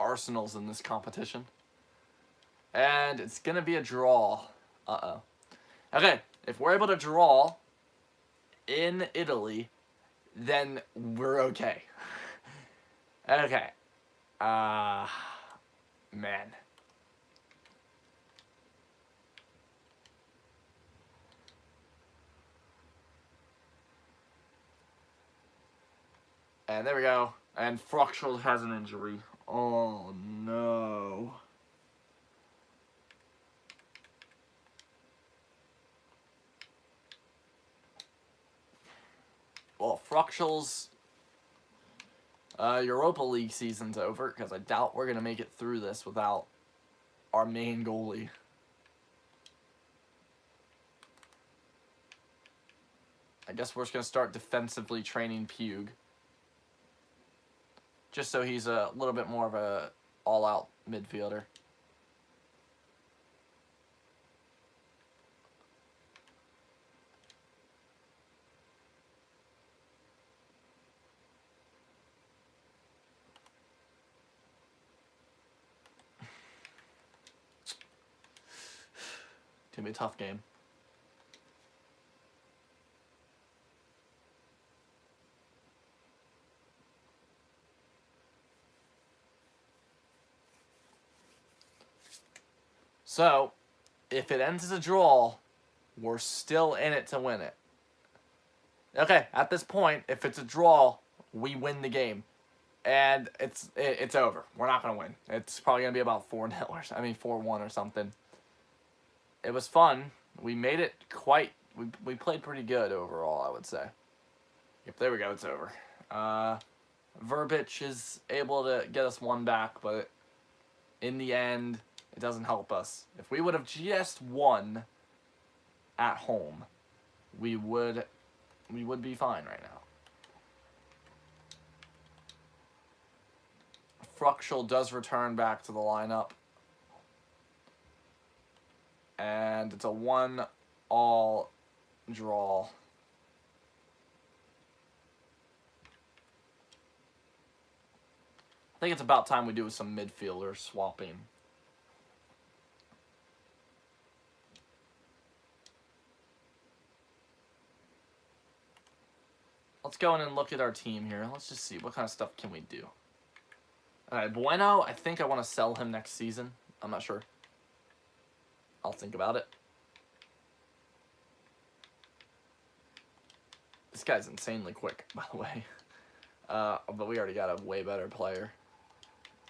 Arsenal's in this competition. And it's going to be a draw. Uh-oh. Okay, if we're able to draw in Italy, then we're okay. Okay. Man. And there we go. And Fructual has an injury. Oh, no. Well, Fructual's Europa League season's over, because I doubt we're going to make it through this without our main goalie. I guess we're just going to start defensively training Pug. Just so he's a little bit more of a all-out midfielder. be a tough game. So, if it ends as a draw, we're still in it to win it. Okay, at this point, if it's a draw, we win the game. And it's over. We're not going to win. It's probably going to be about 4-0 or 4-1 or something. It was fun. We made it quite... We played pretty good overall, I would say. Yep, there we go. It's over. Verbic is able to get us one back, but in the end, it doesn't help us. If we would have just won at home, we would be fine right now. Fructual does return back to the lineup. And it's a 1-all draw. I think it's about time we do some midfielder swapping. Let's go in and look at our team here. Let's just see what kind of stuff can we do. Alright, Bueno, I think I want to sell him next season. I'm not sure. I'll think about it. This guy's insanely quick, by the way. But we already got a way better player.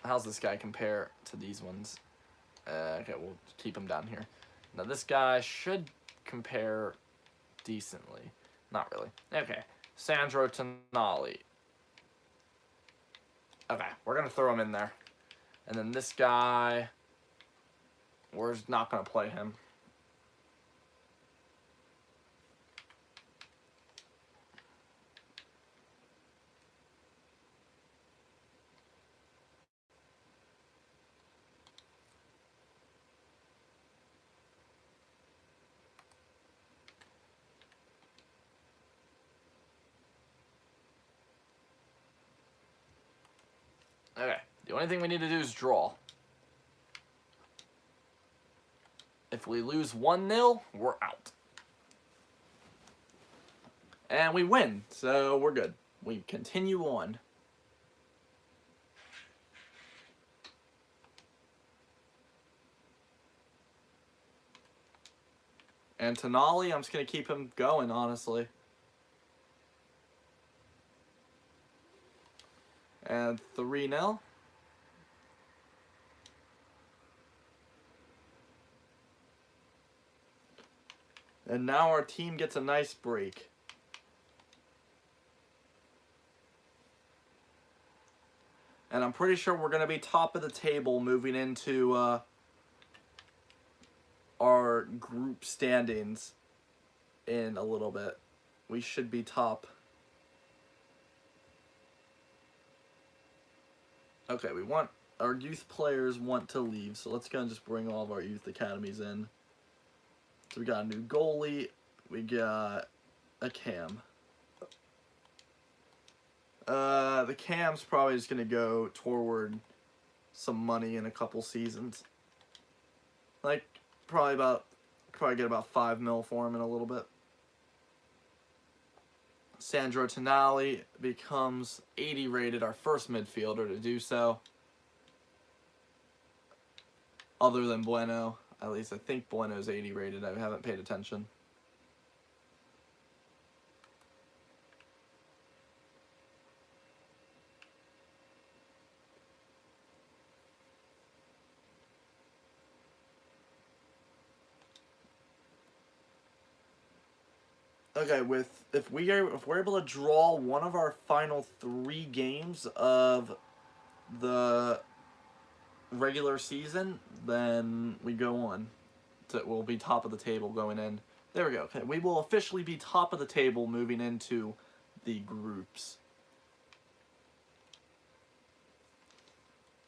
How's this guy compare to these ones? Okay, we'll keep him down here. Now this guy should compare decently. Not really. Okay, Sandro Tonali. Okay, we're going to throw him in there. And then this guy, we're not going to play him. Okay, the only thing we need to do is draw. If we lose 1-0, we're out. And we win, so we're good. We continue on. And Tonali, I'm just going to keep him going, honestly. And 3-0. And now our team gets a nice break. And I'm pretty sure we're going to be top of the table moving into our group standings in a little bit. We should be top. Okay, our youth players want to leave, so let's go and just bring all of our youth academies in. So we got a new goalie, we got a cam. The cam's probably just gonna go toward some money in a couple seasons. Like, probably get about 5 mil for him in a little bit. Sandro Tonali becomes 80 rated, our first midfielder to do so. Other than Bueno. At least I think Bueno's 80 rated. I haven't paid attention. Okay, if we're able to draw one of our final 3 games of the regular season, then we go on. We'll be top of the table going in. There we go. Okay, we will officially be top of the table moving into the groups.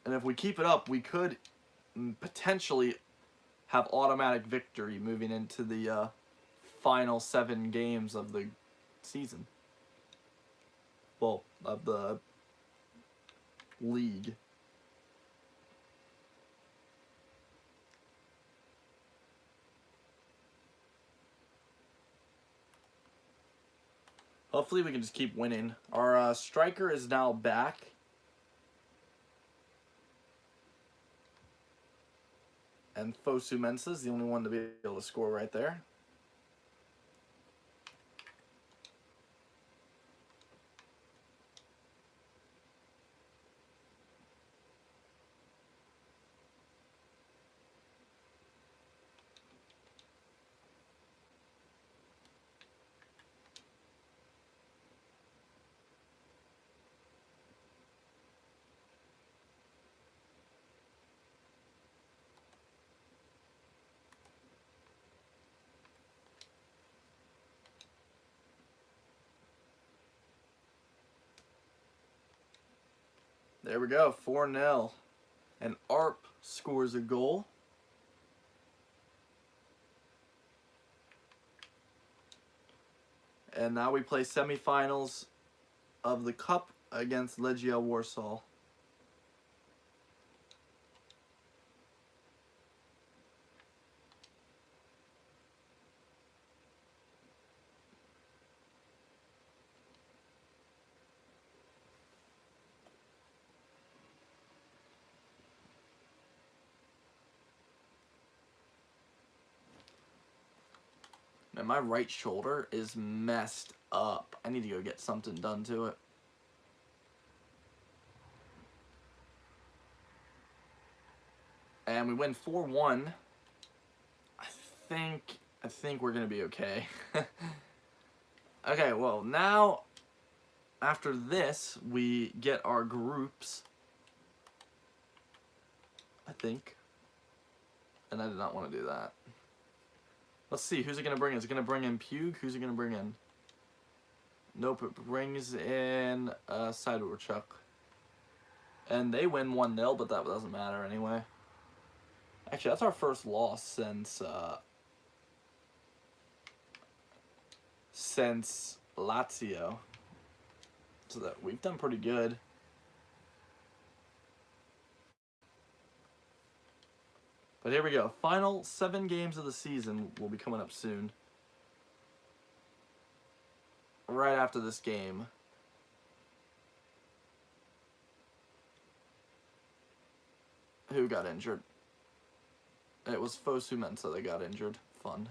And if we keep it up, we could potentially have automatic victory moving into the final 7 games of the season. Well, of the league. Hopefully we can just keep winning. Our striker is now back. And Fosu Mensah is the only one to be able to score right there. There we go, 4-0. And ARP scores a goal. And now we play semifinals of the Cup against Legia Warsaw. Man, my right shoulder is messed up. I need to go get something done to it. And we win 4-1. I think we're gonna be okay. Okay, well now after this we get our groups. I think. And I did not want to do that. Let's see, who's it going to bring in? Is it going to bring in Pug? Who's it going to bring in? Nope, it brings in Sidorchuk. And they win 1-0, but that doesn't matter anyway. Actually, that's our first loss since Lazio. So that we've done pretty good. But here we go. Final 7 games of the season will be coming up soon. Right after this game. Who got injured? It was Fosu Mensah that got injured. Fun.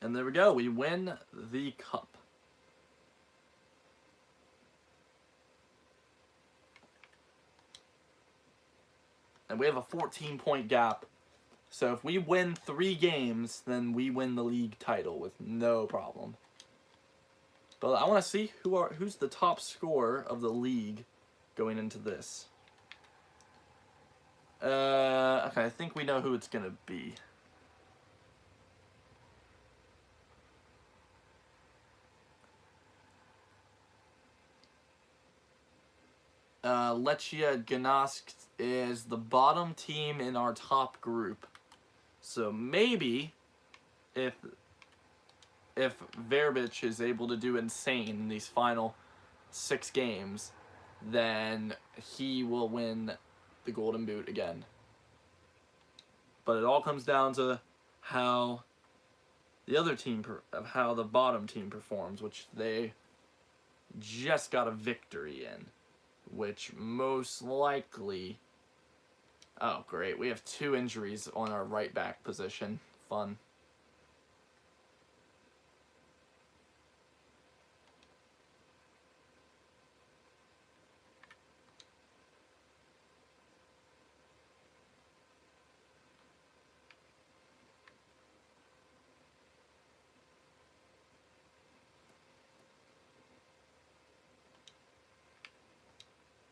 And there we go. We win the cup. And we have a 14-point gap. So if we win 3 games, then we win the league title with no problem. But I want to see who's the top scorer of the league going into this. Okay, I think we know who it's going to be. Lechia Gdansk is the bottom team in our top group. So maybe if Verbic is able to do insane in these final 6 games, then he will win the Golden Boot again. But it all comes down to how the other team, how the bottom team performs, which they just got a victory in. Which most likely... Oh, great. We have 2 injuries on our right back position. Fun.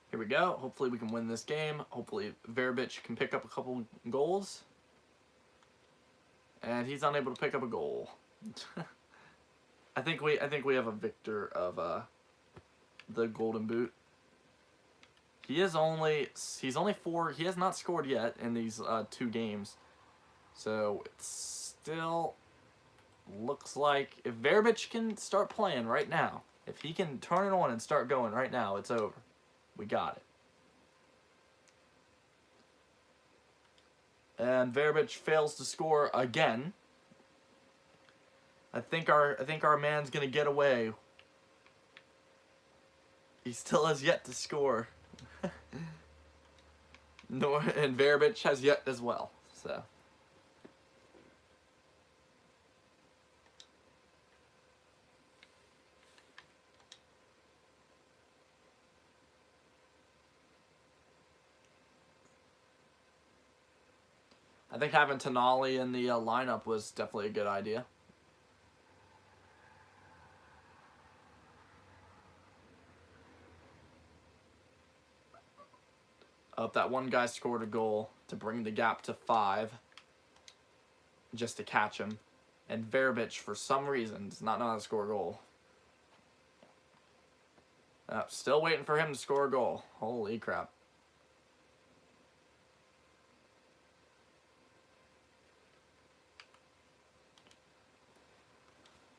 Here we go. Hopefully we can win this game. Hopefully Verbic can pick up a couple goals. And he's unable to pick up a goal. I think we have a victor of the Golden Boot. He's only 4. He has not scored yet in these 2 games. So it still looks like if Verbic can start playing right now, if he can turn it on and start going right now, it's over. We got it. And Verbic fails to score again. I think our man's gonna get away. He still has yet to score. And Verbic has yet as well. So. I think having Tonali in the lineup was definitely a good idea. That one guy scored a goal to bring the gap to 5, just to catch him. And Verbic, for some reason, does not know how to score a goal. Still waiting for him to score a goal. Holy crap.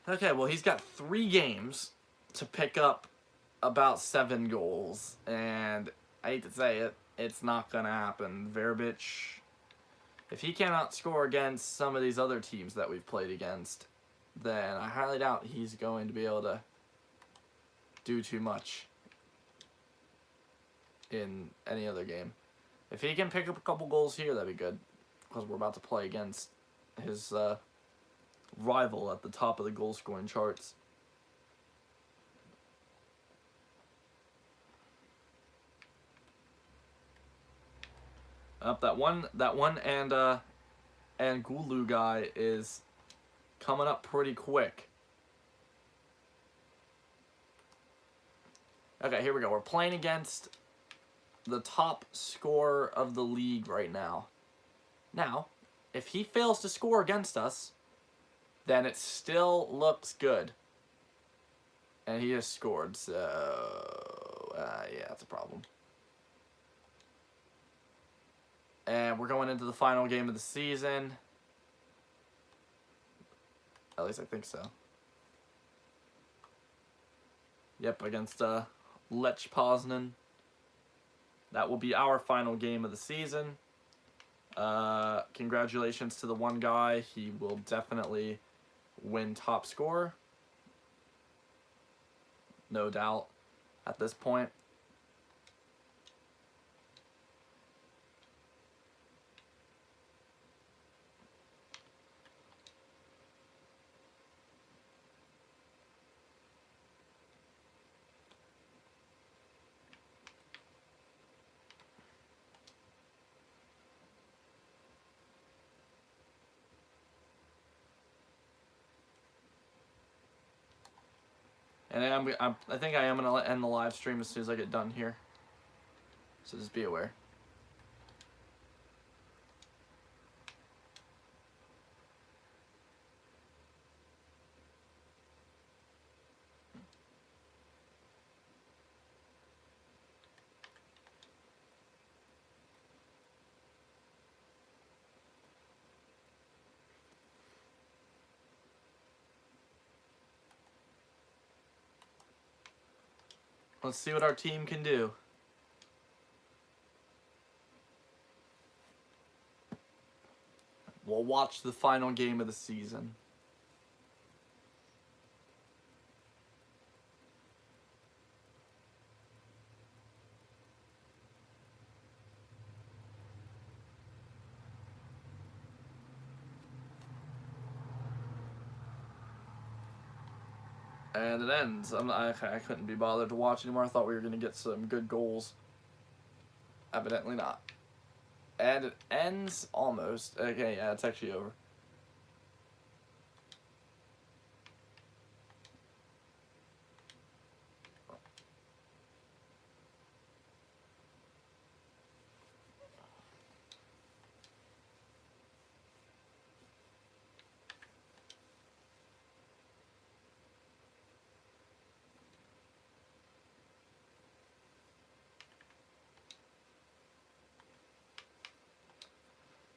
Okay, well, he's got 3 games to pick up about 7 goals. And I hate to say it, it's not going to happen. Verbic, if he cannot score against some of these other teams that we've played against, then I highly doubt he's going to be able to do too much in any other game. If he can pick up a couple goals here, that'd be good, because we're about to play against his rival at the top of the goal scoring charts. That one and Gulu guy is coming up pretty quick. Okay, here we go. We're playing against the top scorer of the league right now. Now, if he fails to score against us, then it still looks good. And he just scored, so yeah, that's a problem. And we're going into the final game of the season. At least I think so. Yep, against Lech Poznan. That will be our final game of the season. Congratulations to the one guy. He will definitely win top scorer. No doubt at this point. And I think I am going to end the live stream as soon as I get done here. So just be aware. Let's see what our team can do. We'll watch the final game of the season. And it ends. I couldn't be bothered to watch anymore. I thought we were going to get some good goals. Evidently not. And it ends almost. Okay, yeah, it's actually over.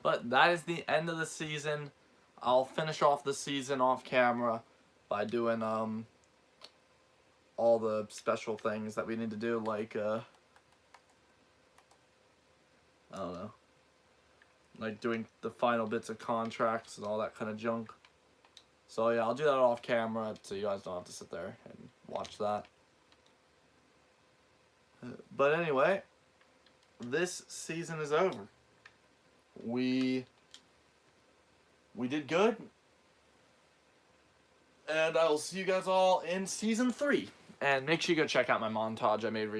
But that is the end of the season. I'll finish off the season off camera by doing all the special things that we need to do, like I don't know, like doing the final bits of contracts and all that kind of junk. So yeah, I'll do that off camera so you guys don't have to sit there and watch that. But anyway, this season is over. We did good. And I will see you guys all in season 3. And make sure you go check out my montage I made recently.